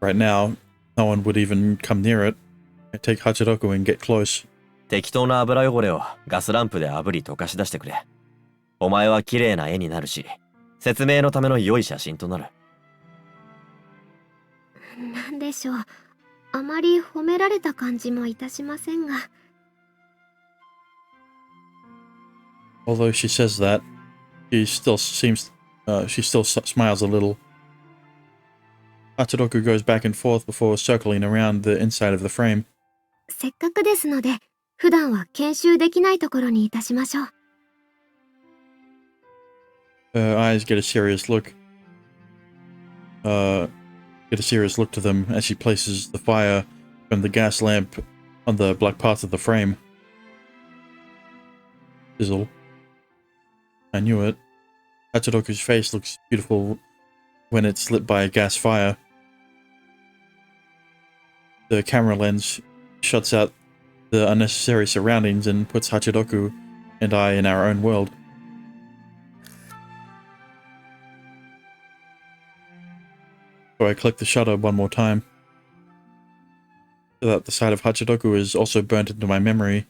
Right now, no one would even come near it. I take Hachiroku and get close. 適当な油汚れをガスランプで炙り溶かし出してくれ。お前は綺麗な絵になるし、説明のための良い写真となる。なんでしょう。あまり褒められた感じもいたしませんが。Although she says that, she still smiles a little. Hachiroku goes back and forth before circling around the inside of the frame. せっかくですので、普段は研修できないところにいたしましょう。Her eyes get a serious look. Get a serious look to them as she places the fire from the gas lamp on the black parts of the frame. Sizzle. I knew it. Hachiroku's face looks beautiful when it's lit by a gas fire. The camera lens shuts out the unnecessary surroundings and puts Hachiroku and I in our own world. So I click the shutter one more time, so that the side of Hachiroku is also burnt into my memory.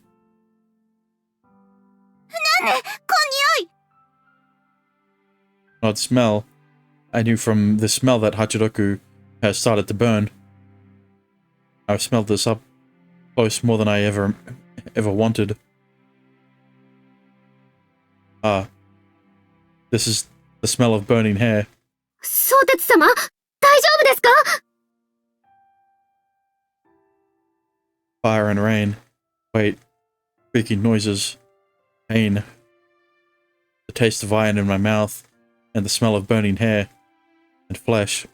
Odd smell. I knew from the smell that Hachiroku has started to burn. I've smelled this up close more than I ever wanted. This is the smell of burning hair. 相鉄様、大丈夫ですか？ Fire and rain. Wait. Creaking noises. Pain. The taste of iron in my mouth. And the smell of burning hair. And flesh.